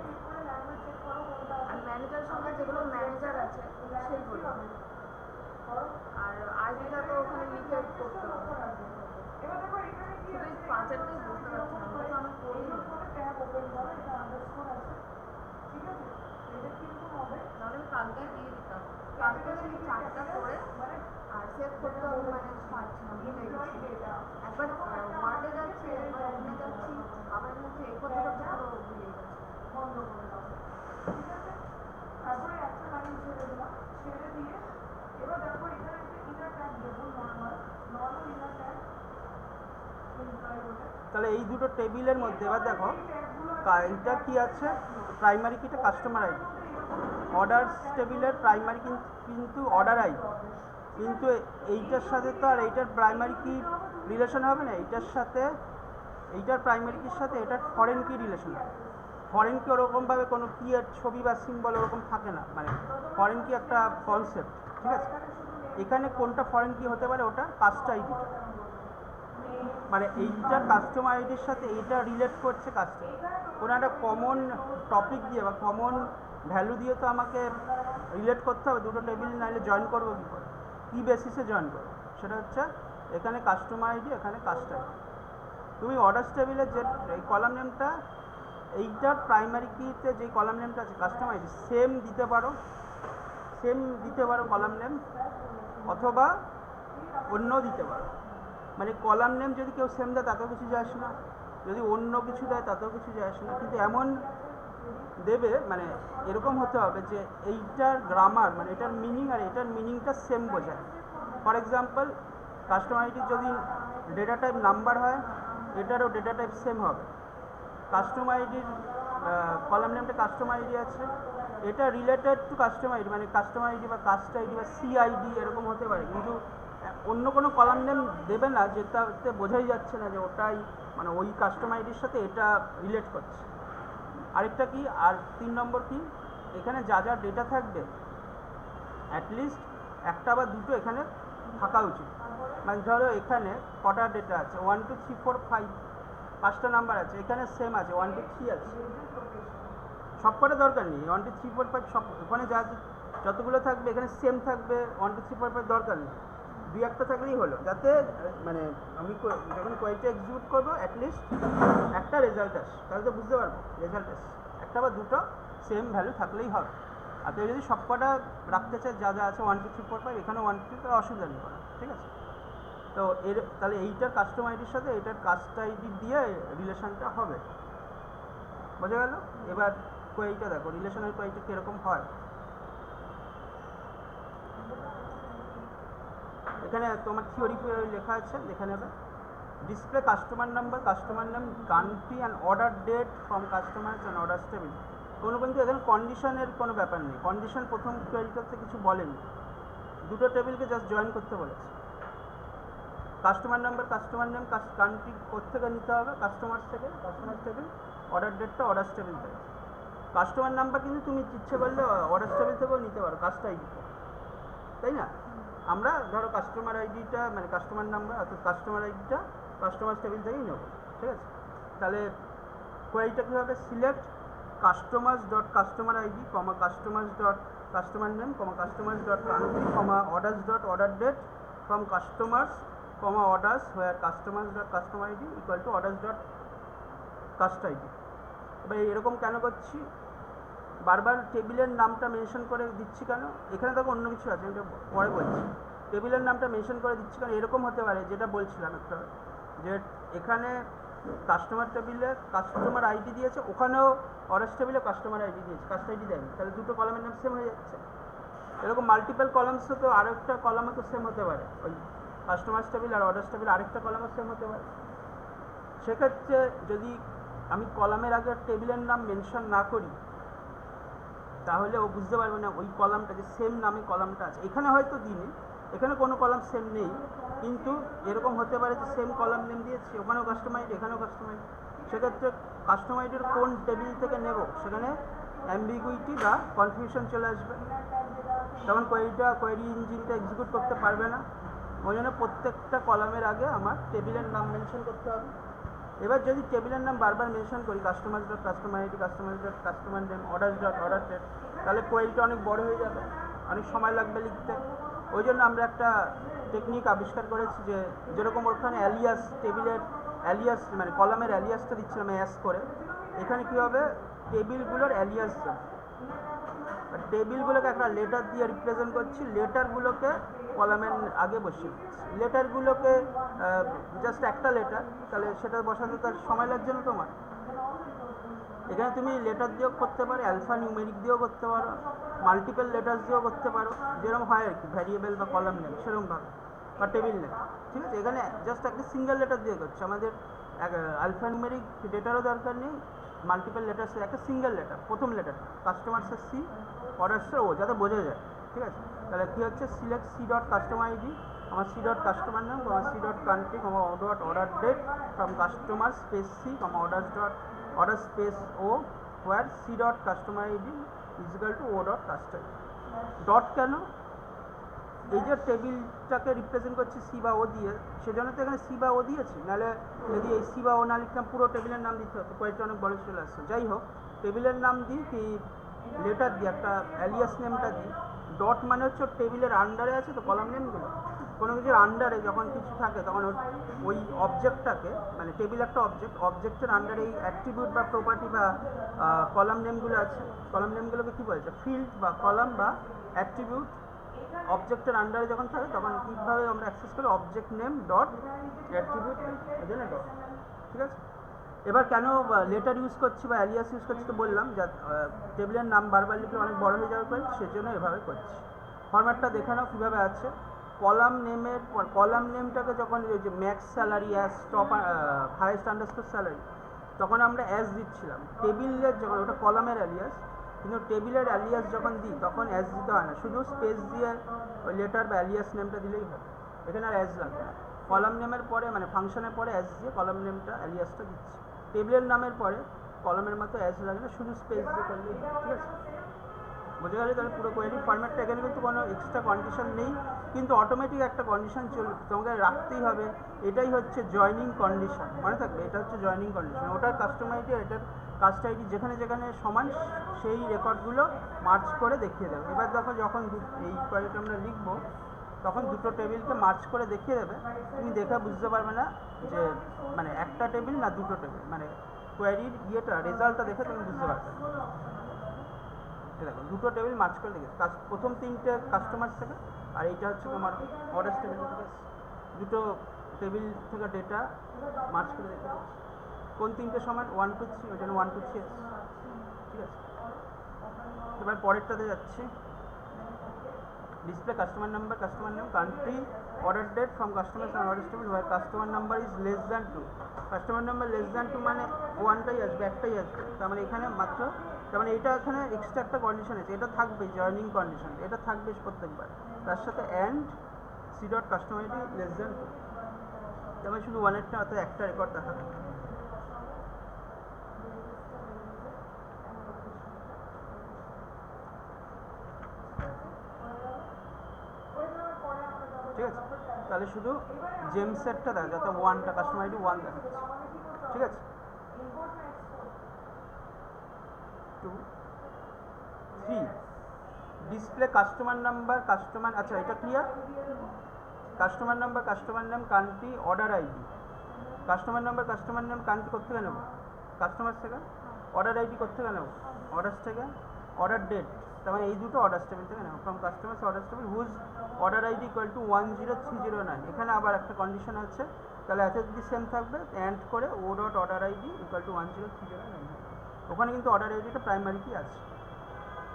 C: আর ম্যানেজার সঙ্গে যেগুলো ম্যানেজার আছে সেইগুলো, আর আইডিটা তো ওখানে লিখে করতে হবে।
B: এবার দেখো এখানে কি
C: শুধু এই পাঁচেরটাই বুঝতে পারছি না, ওটা তো আমি করিনি।
B: ট্যাব ওপেন করো, এটা আন্ডারস্কোর আছে। ঠিক আছে, এটা কিন্তু হবে
C: নাহলে আমি কালকেই দিয়ে দিতাম, কালকে শুধু 4টা করে আর সেভ করতে হবে, মানে পারছি না, ভুলে গেছি। একবার ওয়ার্ডে যাচ্ছি, একবার এমনি যাচ্ছি, আবার এমনি এই করতে করতে পুরো ভুলে গেছি।
B: বন্ধ করে দাও। ঠিক আছে, তারপরে একটা লাইন ছেড়ে দিলাম, ছেড়ে দিয়ে এবার দেখো এখানে একটা ইনার ট্যাগ দেবো, নর্মাল ইনার ট্যাগ এমপ্লয়ি বলে।
A: তাহলে এই দুটো টেবিলের মধ্যে এবার দেখো এটা কি আছে, প্রাইমারি কিটা কাস্টমার আইডি, অর্ডারস টেবিলের প্রাইমারি কিন্তু অর্ডার আইডি, কিন্তু এইটার সাথে তো আর এইটার প্রাইমারি কি রিলেশন হবে না, এইটার সাথে এইটার প্রাইমারি কির সাথে এটার ফরেন কি রিলেশন হবে। ফরেন কি ওরকমভাবে কোনো কি এর ছবি বা সিম্বল ওরকম থাকে না, মানে ফরেন কি একটা কনসেপ্ট। ঠিক আছে, এখানে কোনটা ফরেন কি হতে পারে, ওটা কাস্ট আইডিটা, মানে এইটার কাস্টমার আইডির সাথে এইটা রিলেট করছে কাস্টমার, কোনো একটা কমন টপিক দিয়ে বা কমন ভ্যালু দিয়ে তো আমাকে রিলেট করতে হবে দুটো টেবিল, নাহলে জয়েন করবো কী করে, কী বেসিসে জয়েন করবো, সেটা হচ্ছে এখানে কাস্টমার আইডি, এখানে কাস্ট আইডি। তুমি অর্ডার্স টেবিলের যে এই কলাম নেমটা, এইটার প্রাইমারি কিতে যে কলাম নেমটা আছে কাস্টমার আইডি সেম দিতে পারো কলাম নেম, অথবা অন্য দিতে পারো। মানে কলাম নেম যদি কেউ সেম দেয় তাতেও কিছু যায় আসে না, যদি অন্য কিছু দেয় তাতেও কিছু যায় আসে না, কিন্তু এমন দেবে মানে এরকম হতে হবে যে এইটার গ্রামার মানে এটার মিনিং আর এটার মিনিংটা সেম বোঝায়। ফর এক্সাম্পল কাস্টমার আইডির যদি ডেটা টাইপ নাম্বার হয়, এটারও ডেটা টাইপ সেম হবে। কাস্টমার আইডির কলাম নেমটা কাস্টমার আইডি আছে, এটা রিলেটেড টু কাস্টমার আইডি মানে কাস্টমার আইডি বা কাস্ট আইডি বা সিআইডি এরকম হতে পারে, কিন্তু অন্য কোনো কলাম নেম দেবে না যেটাতে বোঝাই যাচ্ছে না যে ওটাই মানে ওই কাস্টমার আইডির সাথে এটা রিলেট করছে। আরেকটা কি, আর 3 নম্বর কি, এখানে যা যা ডেটা থাকবে অ্যাটলিস্ট একটা বা দুটো এখানে থাকা উচিত। মানে ধরো এখানে কটা ডেটা আছে, 1 2 3 4 5 5টা নাম্বার আছে, এখানে সেম আছে 1 2 3 আছে, সব কটা দরকার নেই 1 2 3 4 5 সব ওখানে যা যতগুলো থাকবে এখানে সেম থাকবে, 1 2 3 4 5 দরকার নেই, দুই একটা থাকলেই হলো, যাতে মানে আমি যখন কোয়েরিটা এক্সিকিউট করবো অ্যাটলিস্ট একটা রেজাল্ট আসে, তাহলে তো বুঝতে পারবো রেজাল্ট আসে, একটা বা দুটো সেম ভ্যালু থাকলেই হবে। আর কেউ যদি সব কটা রাখতে চায় যা যা আছে 1 2 3 4 5 এখানে 1 2 তাহলে অসুবিধা নেই কোনো, ঠিক আছে। তো এর তাহলে এইটার কাস্টমার আইডির সাথে এটার কাস্ট আইডি দিয়ে রিলেশনটা হবে, বোঝা গেল। এবার কোয়েরিটা দেখো, রিলেশনের কোয়েরিটা কীরকম হয়। এখানে তোমার থিওরি লেখা আছে, দেখে নেবে। Display customer number, customer name, country and order date from customers and order table. কিন্তু এখানে কন্ডিশনের কোনো ব্যাপার নেই, কন্ডিশন প্রথম কোয়েরিটাতে কিছু বলেনি, দুটো টেবিলকে জাস্ট জয়েন করতে বলেছে। Customer number, customer name, country কোথেকে নিতে হবে, কাস্টমার্স থেকে, কাস্টমার টেবিল, অর্ডার ডেটটা অর্ডার টেবিল থেকে। কাস্টমার নাম্বার কিন্তু তুমি ইচ্ছে করলে অর্ডার টেবিল থেকেও নিতে পারো, কাস্ট আইডি, তাই না। আমরা ধরো কাস্টমার আইডিটা মানে কাস্টমার নাম্বার অর্থাৎ কাস্টমার আইডিটা কাস্টমার টেবিল থেকেই নেব, ঠিক আছে। তাহলে কোয়েরিটা কী হবে, select customers dot customer ID comma customers dot customer name comma customers dot country comma orders dot order date from customers comma orders where customers dot customer ID equal to orders dot cust ID. এবার এরকম কেন করছি, বারবার টেবিলের নামটা mention করে দিচ্ছি কেন, এখানে দেখো অন্য কিছু আছে, এটা পরে বলছি। টেবিলের নামটা মেনশন করে দিচ্ছি কারণ এরকম হতে পারে যেটা বলছিলাম একটা, যে এখানে কাস্টমার টেবিলে কাস্টমার আইডি দিয়েছে, ওখানেও অর্ডার টেবিলে কাস্টমার আইডি দিয়েছে, কাস্ট আইডি দেয়নি, তাহলে দুটো কলামের নাম সেম হয়ে যাচ্ছে। এরকম মাল্টিপল কলামসও তো আরেকটা কলামও তো সেম হতে পারে, ওই কাস্টমার টেবিল আর অর্ডার টেবিল আরেকটা কলামও সেম হতে পারে। সেক্ষেত্রে যদি আমি কলামের আগে টেবিলের নাম মেনশন না করি তাহলে ও বুঝতে পারবে না ওই কলামটা যে সেম নামে কলামটা আছে। এখানে হয়তো দিইনি, এখানে কোনো কলাম সেম নেই, কিন্তু এরকম হতে পারে যে সেম কলাম নেম দিয়েছি, ওখানেও কাস্টমার আইডি এখানেও কাস্টমার আইডি, সেক্ষেত্রে কাস্টমার আইডির কোন টেবিল থেকে নেব সেখানে অ্যাম্বিগুইটি বা কনফিউশন চলে আসবে, তখন কোয়েরি ইঞ্জিনটা এক্সিকিউট করতে পারবে না। ওই জন্য প্রত্যেকটা কলামের আগে আমার টেবিলের নাম মেনশন করতে হবে। এবার যদি টেবিলের নাম বারবার মেনশন করি customer dot customer ID customer dot customer name order dot order date, তাহলে কোয়েরিটা অনেক বড় হয়ে যাবে, অনেক সময় লাগবে লিখতে। ওই জন্য আমরা একটা টেকনিক আবিষ্কার করেছি যে যেরকম ওখানে অ্যালিয়াস টেবিলের অ্যালিয়াস মানে কলামের অ্যালিয়াসটা দিচ্ছিলাম অ্যাস করে, এখানে কী হবে টেবিলগুলোর অ্যালিয়াস দেবে, টেবিলগুলোকে একটা লেটার দিয়ে রিপ্রেজেন্ট করছি, লেটারগুলোকে কলামের আগে বসিয়ে দিচ্ছি। লেটারগুলোকে জাস্ট একটা লেটার, তাহলে সেটা বসাতে তার সময় লাগছে না তোমার। এখানে তুমি লেটার দিয়েও করতে পারো, অ্যালফা নিউমেরিক দিয়েও করতে পারো, মাল্টিপল লেটার্স দিয়েও করতে পারো, যেরকম হয় আর কি ভ্যারিয়েবল বা কলাম নেম সেরকমভাবে, বা টেবিল নেম, ঠিক আছে। এখানে জাস্ট একটা সিঙ্গেল লেটার দিয়ে করছে, আমাদের আলফা নিউমেরিক ডেটারও দরকার নেই, মাল্টিপল লেটার্সের একটা সিঙ্গেল লেটার, প্রথম লেটার কাস্টমার্সের সি অর্ডার্সের ও, যাতে বোঝা যায়, ঠিক আছে। তাহলে কী হচ্ছে, select C dot customer ID আমার সি ডট কাস্টমার নেম আমার C dot country dot order date from customer space C orders dot order space O where C dot customer ID is equal to O dot customer. Dot কেন, এই যে টেবিলটাকে represent করছি C বা ও দিয়ে, সেজন্য তো এখানে সি বা ও দিয়েছি, নাহলে যদি এই সি বা ও না লিখতাম পুরো টেবিলের নাম দিতে হতো, কয়েকটা অনেক বড় চলে আসছে। যাই হোক, টেবিলের নাম দিই কি লেটার দিই, একটা অ্যালিয়াস নেমটা দিই। ডট মানে হচ্ছে টেবিলের আন্ডারে আছে তো কলাম নেমগুলো, কোনো কিছুর আন্ডারে যখন কিছু থাকে তখন ওই অবজেক্টটাকে মানে টেবিল একটা অবজেক্টের আন্ডারে এই অ্যাট্রিবিউট বা প্রপার্টি বা কলাম নেমগুলো আছে, কলাম নেমগুলোকে কী বলছে ফিল্ড বা কলাম বা অ্যাট্রিবিউট অবজেক্টের আন্ডারে যখন থাকে তখন কীভাবে আমরা অ্যাক্সেস করি object name dot attribute name, এই জন্য ডট, ঠিক আছে। এবার কেন লেটার ইউজ করছি বা অ্যালিয়াস ইউজ করছি তো বললাম, যা টেবিলের নাম বারবার লিখলে অনেক বড় হয়ে যাবে পরে, সেজন্য এভাবে করছি। ফরম্যাটটা দেখে নাও কীভাবে আছে। কলাম নেমের পর কলাম নেমটাকে যখন ওই যে max salary as top highest underscore salary, তখন আমরা অ্যাজ দিচ্ছিলাম। টেবিলের যখন ওটা কলামের অ্যালিয়াস, কিন্তু টেবিলের অ্যালিয়াস যখন দিই তখন অ্যাজ দিতে হয় না, শুধু স্পেস দিয়ে ওই লেটার বা অ্যালিয়াস নেমটা দিলেই হয়, এখানে আর অ্যাজ লাগবে না। কলাম নেমের পরে মানে ফাংশনের পরে অ্যাজ দিয়ে কলাম নেমটা অ্যালিয়াসটা দিচ্ছি। টেবিলের নামের পরে কলামের মতো অ্যাজ লাগে না, শুধু স্পেস দিয়ে করলেই হয়, ঠিক আছে? বোঝা গেলে তাহলে পুরো কোয়েরি ফরম্যাটটা। এখানে কিন্তু কোনো এক্সট্রা কন্ডিশন নেই, কিন্তু অটোমেটিক একটা কন্ডিশন তোমাকে রাখতেই হবে। এটাই হচ্ছে জয়নিং কন্ডিশন, মনে থাকবে, এটা হচ্ছে জয়নিং কন্ডিশন। ওটার কাস্টম আইডি এটার কাস্ট আইডি যেখানে যেখানে সমান, সেই রেকর্ডগুলো মার্চ করে দেখিয়ে দেবে। এবার দেখো যখন এই কোয়েরিটা আমরা লিখবো তখন দুটো টেবিলকে মার্চ করে দেখিয়ে দেবে, তুমি দেখে বুঝতে পারবে না যে মানে একটা টেবিল না দুটো টেবিল, মানে কোয়েরির ইয়েটা রেজাল্টটা দেখে তুমি বুঝতে পারবে না। দেখো দুটো টেবিল মার্চ করে দেখেছি, প্রথম তিনটে কাস্টমার থেকে, আর এইটা হচ্ছে তোমার অর্ডার টেবিল থেকে দুটো টেবিল থেকে ডেটা মার্চ করে দেখে কোন তিনটে সমান 1 2 3, ওই জন্য 1 2 3 আছে, ঠিক আছে? এবার পরেরটাতে যাচ্ছি। Display customer number, customer name, country, order date from customers and order table where customer number is less than 2। Customer number less than 2 মানে ওয়ানটাই আসবে, একটাই আসবে, তার মানে এখানে মাত্র, তার মানে এটা এখানে এক্সট্রা একটা কন্ডিশন আছে, এটা থাকবে জয়নিং কন্ডিশন, এটা থাকবে প্রত্যেকবার, তার সাথে and C dot customer ID less than 2, তার মানে শুধু ওয়ানেরটা অর্থাৎ একটা রেকর্ড দেখাবে। ঠিক আছে, তাহলে শুধু জেমসেটটা দেখা যাতে ওয়ানটা কাস্টমার আইডি 1 দেখাচ্ছে, ঠিক আছে? 2 3 ডিসপ্লে কাস্টমার নাম্বার, কাস্টমার, আচ্ছা এটা clear. Customer number, customer name, country, order ID. Customer number, customer name, country কোত্থেকে নেব? কাস্টমার থেকে। অর্ডার আইডি কোত্থেকে নেব? অর্ডার্স থেকে। অর্ডার ডেট, তার মানে এই দুটো অর্ডার টেবিল থেকে নেব, from customers order table whose order ID equal to 10309। এখানে আবার একটা কন্ডিশন আছে, তাহলে এত যদি সেম থাকবে অ্যান্ড করে O dot order ID equal to 10309। ওখানে কিন্তু অর্ডার আইডিটা প্রাইমারি কি আছে।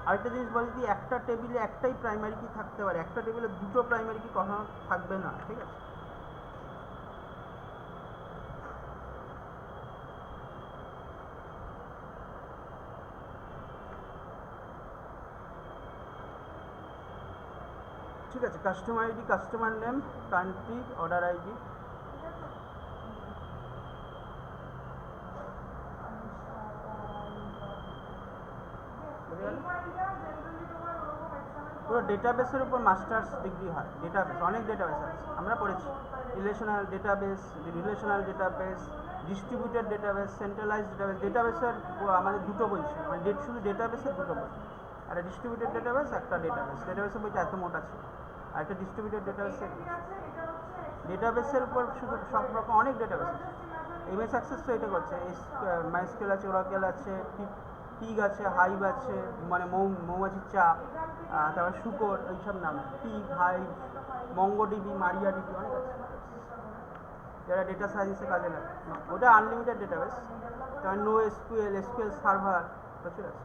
A: আরেকটা জিনিস বলে দিই, একটা টেবিলে একটাই প্রাইমারি কি থাকতে পারে, একটা টেবিলে দুটো প্রাইমারি কি কখনো থাকবে না, ঠিক আছে? ঠিক আছে, customer ID, customer name, country, order ID. পুরো ডেটাবেসের উপর মাস্টার্স ডিগ্রি হয়। ডেটাবেস, অনেক ডেটাবেস আছে, আমরা পড়েছি। Relational database, distributed database, centralised database. ডেটাবেসের আমাদের দুটো বই ছিল, মানে শুধু ডেটাবেসের দুটো বই, একটা ডিস্ট্রিবিউটেড ডেটাবেস, একটা ডেটাবেস। ডেটাবেসের বইটা এত মোটা ছিল, আর একটা ডিস্ট্রিবিউটেড ডেটাবেসের উপর শুধু সব রকম অনেক ডেটাবেস আছে। এমএস অ্যাক্সেস তো এটা করছে, মাইস্কেল আছে, ওরাকেল আছে, পিগ আছে, হাইভ আছে, মানে মৌমাছির চাপ, তারপর শুকর, এইসব নাম, পিগ, হাইভ, মঙ্গোডিবি, মারিয়াডিবি, অনেক আছে যারা ডেটা সায়েন্সে কাজে লাগে। ওটা আনলিমিটেড ডেটাবেস, তারপর নো এসকিউএল, এসকিউএল সার্ভার প্রচুর আছে।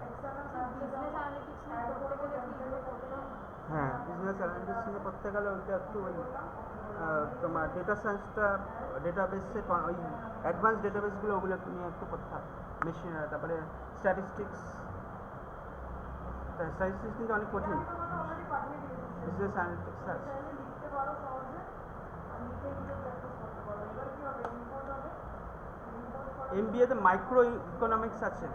A: হ্যাঁ, বিজনেস অ্যানালিটিক্স নিয়ে করতে গেলে ওইটা একটু ওই তোমার ডেটা সায়েন্সটা, ডেটাবেসে ওই অ্যাডভান্স ডেটাবেসগুলো ওগুলো নিয়ে একটু করতে হবে। মেশিন, তারপরে স্ট্যাটিস্টিক্স কিন্তু অনেক কঠিন। বিজনেস অ্যানালিটিক্স আছে। এমবিএতে মাইক্রো ইকোনমিক্স আছে,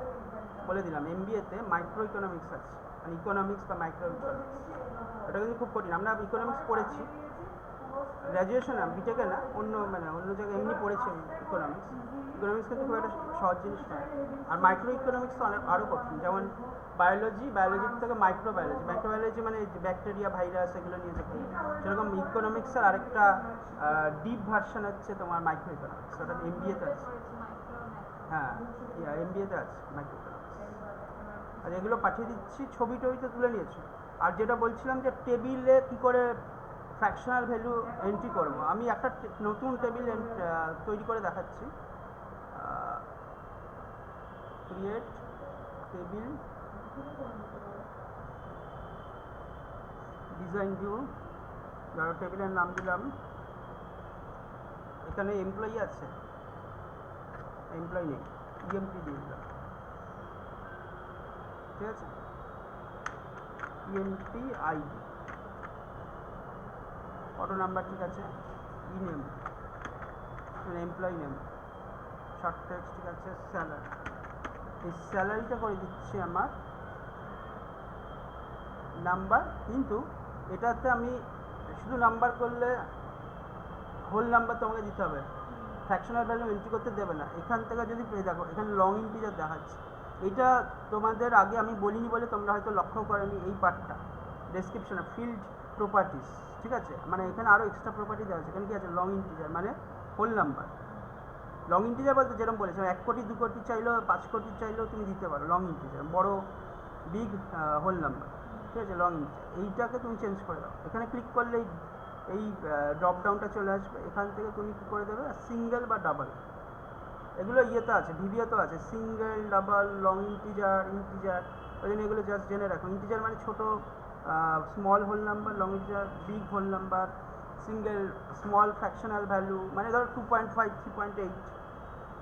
A: বলে দিলাম, এমবিএতে মাইক্রো ইকোনমিক্স আছে, মানে ইকোনমিক্স বা মাইক্রো ইকোনমিক্স। এটা কিন্তু খুব কঠিন। আমরা ইকোনমিক্স পড়েছি গ্র্যাজুয়েশনে, বিটেকে না, অন্য জায়গায় এমনি পড়েছি ইকোনমিক্স। ইকোনমিক্স কিন্তু খুব একটা সহজ জিনিস নয়। আর মাইক্রো ইকোনমিক্স তো আরও কঠিন, যেমন বায়োলজির থেকে মাইক্রোবায়োলজি মানে ব্যাকটেরিয়া, ভাইরাস, এগুলো নিয়ে যেতে, সেরকম ইকোনমিক্সের আরেকটা ডিপ ভার্সন হচ্ছে তোমার মাইক্রো ইকোনমিক্স, ওটা এমবিএতে আছে। হ্যাঁ, এমবিএতে আছে মাইক্রো ইকোনমিক্স। আর এগুলো পাঠিয়ে দিচ্ছি, ছবি টবিতে তুলে নিয়েছো। আর যেটা বলছিলাম যে টেবিলে কী করে ফ্র্যাকশনাল ভ্যালু এন্ট্রি করব, আমি একটা নতুন টেবিল তৈরি করে দেখাচ্ছি। ক্রিয়েট টেবিল ডিজাইন ভিউ, ধরো টেবিলের নাম দিলাম, এখানে এমপ্লয়ি আছে, এমপ্লয়ি নেই, ইএমপি দিয়ে দিলাম, ঠিক আছে, ইএমপি আইডি, অটো নাম্বার ঠিক আছে, ই নেম মানে এমপ্লয়ি নেম, শর্ট টেক্সট ঠিক আছে, স্যালারি, এই স্যালারিটা করে দিচ্ছি আমার নাম্বার, কিন্তু এটাতে আমি শুধু নাম্বার করলে হোল নাম্বার তোমাকে দিতে হবে, ফ্র্যাকশনাল ভ্যালু এন্ট্রি করতে দেবে না। এখান থেকে যদি দেখো এখানে লং ইন্টিজার দেখাচ্ছে, এইটা তোমাদের আগে আমি বলিনি বলে তোমরা হয়তো লক্ষ্য করেনি এই পার্টটা ডেসক্রিপশনে, ফিল্ড প্রপার্টিস, ঠিক আছে, মানে এখানে আরও এক্সট্রা প্রপার্টি দেওয়া আছে। এখানে কি আছে, লং ইন্টিজার মানে হোল নাম্বার। লং ইন্টিজার বলতে যেরকম বলেছিলাম 1 কোটি 2 কোটি চাইলেও 5 কোটি চাইলেও তুমি দিতে পারো লং ইন্টিজার, বড় বিগ হোল নাম্বার, ঠিক আছে, লং ইন্টিজার। এইটাকে তুমি চেঞ্জ করে দাও, এখানে ক্লিক করলেই এই ড্রপ ডাউনটা চলে আসবে, এখান থেকে তুমি কী করে দেবে সিঙ্গেল বা ডাবল, এগুলো ইয়েতে আছে, ভিভিওতেও আছে, single, double, long integer, integer, ওই জন্য এগুলো জাস্ট জেনে রাখো। ইন্টিজার মানে ছোটো small whole number, long integer big whole number, single small fractional value মানে ধরো 2.5 3.8,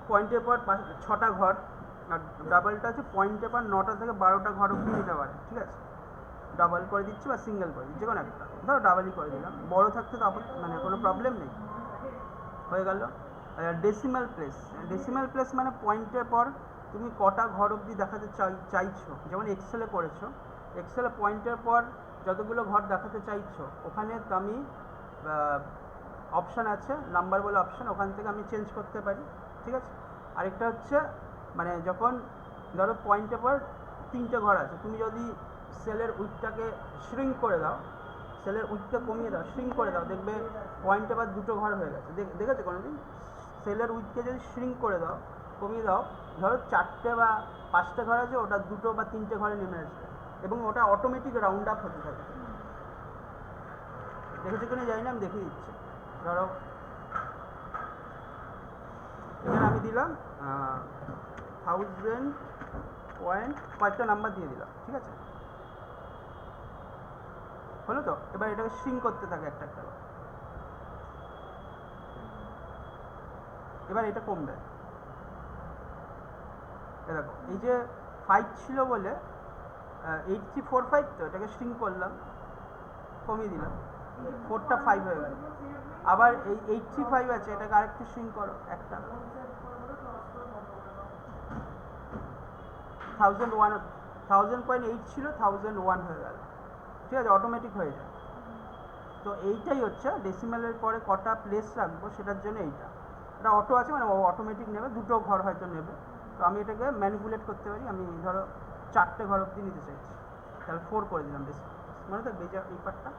A: পয়েন্টের পর 6টা ঘর, আর ডাবলটা আছে পয়েন্টের পর 9টা থেকে 12টা ঘর অবধি নিতে পারে, ঠিক আছে, ডাবল করে দিচ্ছি বা সিঙ্গেল করে দিচ্ছি, যে কোনো একটা, ধরো ডাবলই করে দিলাম, বড়ো থাকতে তো মানে কোনো প্রবলেম নেই, হয়ে গেল। ডেসিমাল প্লেস, ডেসিমাল প্লেস মানে পয়েন্টের পর তুমি কটা ঘর অবধি দেখাতে চাইছো, যেমন এক্সেলে করেছো, এক্সেলে পয়েন্টের পর যতগুলো ঘর দেখাতে চাইছো ওখানে আমি অপশান আছে, নাম্বার বলে অপশান, ওখান থেকে আমি চেঞ্জ করতে পারি, ঠিক আছে। আরেকটা হচ্ছে মানে যখন ধরো পয়েন্টের পর 3টে ঘর আছে, তুমি যদি সেলের উইডথটাকে শ্রিঙ্ক করে দাও, সেলের উইডথটা কমিয়ে দাও, শ্রিঙ্ক করে দাও, দেখবে পয়েন্টে বা 2টো ঘর হয়ে গেছে, দেখেছো কোনো দিন? সেলের উইডথকে যদি শ্রিঙ্ক করে দাও, কমিয়ে দাও, ধরো 4টে বা 5টে ঘর আছে, ওটা 2টো বা 3টে ঘরে নেমে আসবে এবং ওটা অটোমেটিক রাউন্ড আপ হতে থাকে। দেখেছো কিনা জানি না, আমি দেখিয়ে দিচ্ছি। ধরো এখানে আমি দিলাম 1000 পয়েন্ট, কয়েকটা নাম্বার দিয়ে দিলাম, ঠিক আছে, হলো তো। এবার এটাকে শ্রিঙ্ক করতে থাকে একটা একটা, এবার এটা কমবে, দেখো এই যে 5 ছিল বলে 8345, তো এটাকে শ্রিঙ্ক করলাম, কমিয়ে দিলাম, 4টা 5 হয়ে গেল। আবার এই 835 আছে, এটাকে আরেকটু শ্রিঙ্ক করো, একটা 1008 ছিল 1001 হয়ে গেল, ঠিক আছে, অটোমেটিক হয়ে যায়। তো এইটাই হচ্ছে ডেসিমালের পরে কটা প্লেস রাখবো সেটার জন্য এইটা, এটা অটো আছে মানে অটোমেটিক নেবে, 2টো ঘর হয়তো নেবে, তো আমি এটাকে ম্যানিপুলেট করতে পারি। আমি ধরো 4টে ঘর অবধি নিতে চাইছি, তাহলে 4 করে দিলাম, বেশি মনে থাকবে এই পার্টটা,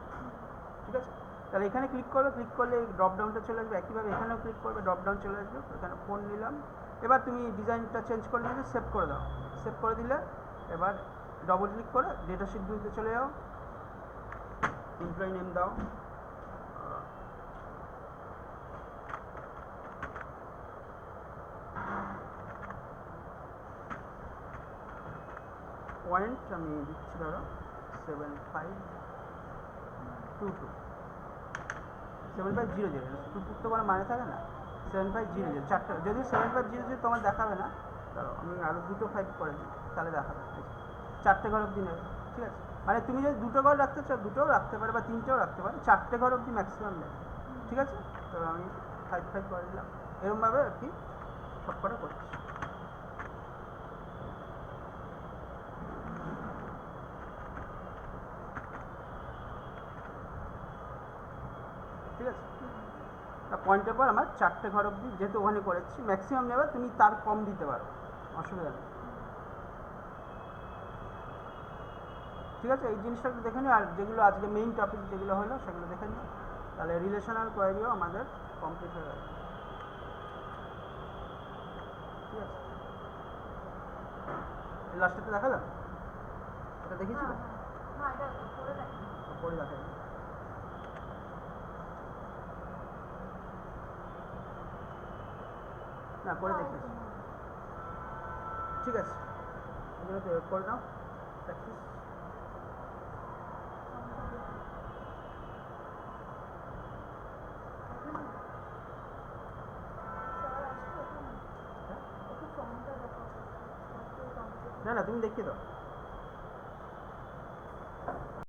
A: ঠিক আছে। তাহলে এখানে ক্লিক করবে, ক্লিক করলে ড্রপ ডাউনটা চলে আসবে, একইভাবে এখানেও ক্লিক করবে, ড্রপ ডাউন চলে আসবে, এখানে ফোন নিলাম। এবার তুমি ডিজাইনটা চেঞ্জ করে দিলে সেভ করে দাও, সেভ করে দিলে এবার ডবল ক্লিক করে ডেটা শিট ভিউতে চলে যাও, এমপ্লয়ি নেম দাও, পয়েন্ট আমি দিচ্ছি ধরো 7522, 7500, 22 তো কোনো মানে থাকে না, 7500, 4টে, যদি 7500 তোমার দেখাবে না, ধরো আমি আরও 2টো 5 করে দিই, তাহলে দেখাবে 4টে ঘর অবধি নেবে, ঠিক আছে। মানে তুমি যদি 2টো ঘর রাখতে চাও 2টোও রাখতে পারে বা 3টেও রাখতে পারে, 4টে ঘর অবধি ম্যাক্সিমাম নেবে, ঠিক আছে। তো আমি 5 করে দিলাম, এরকমভাবে আর কি সব কটা করছি, ঠিক আছে। পয়েন্টের পর আমার 4টে ঘর অবধি যেহেতু ওখানে করেছি, ম্যাক্সিমাম নেবে, তুমি তার কম দিতে পারো, অসুবিধা নেই, ঠিক আছে। এই জিনিসটা একটু দেখে নিও, আর যেগুলো আজকে মেইন টপিক যেগুলো হলো সেগুলো দেখে নিও, তাহলে রিলেশনাল কোয়ারিও আমাদের কমপ্লিট হয়ে গেল, ঠিক আছে। লাস্টেতে দেখালাম, এটা দেখেছি তো, পরে দেখা না, করে দেখেছি। ঠিক আছে, এগুলো তো করে দাও প্র্যাকটিস।
C: স্যার আসবে ওখানে? একটু ফর্মটা দেখো।
A: না না, তুমি দেখিয়ে দাও।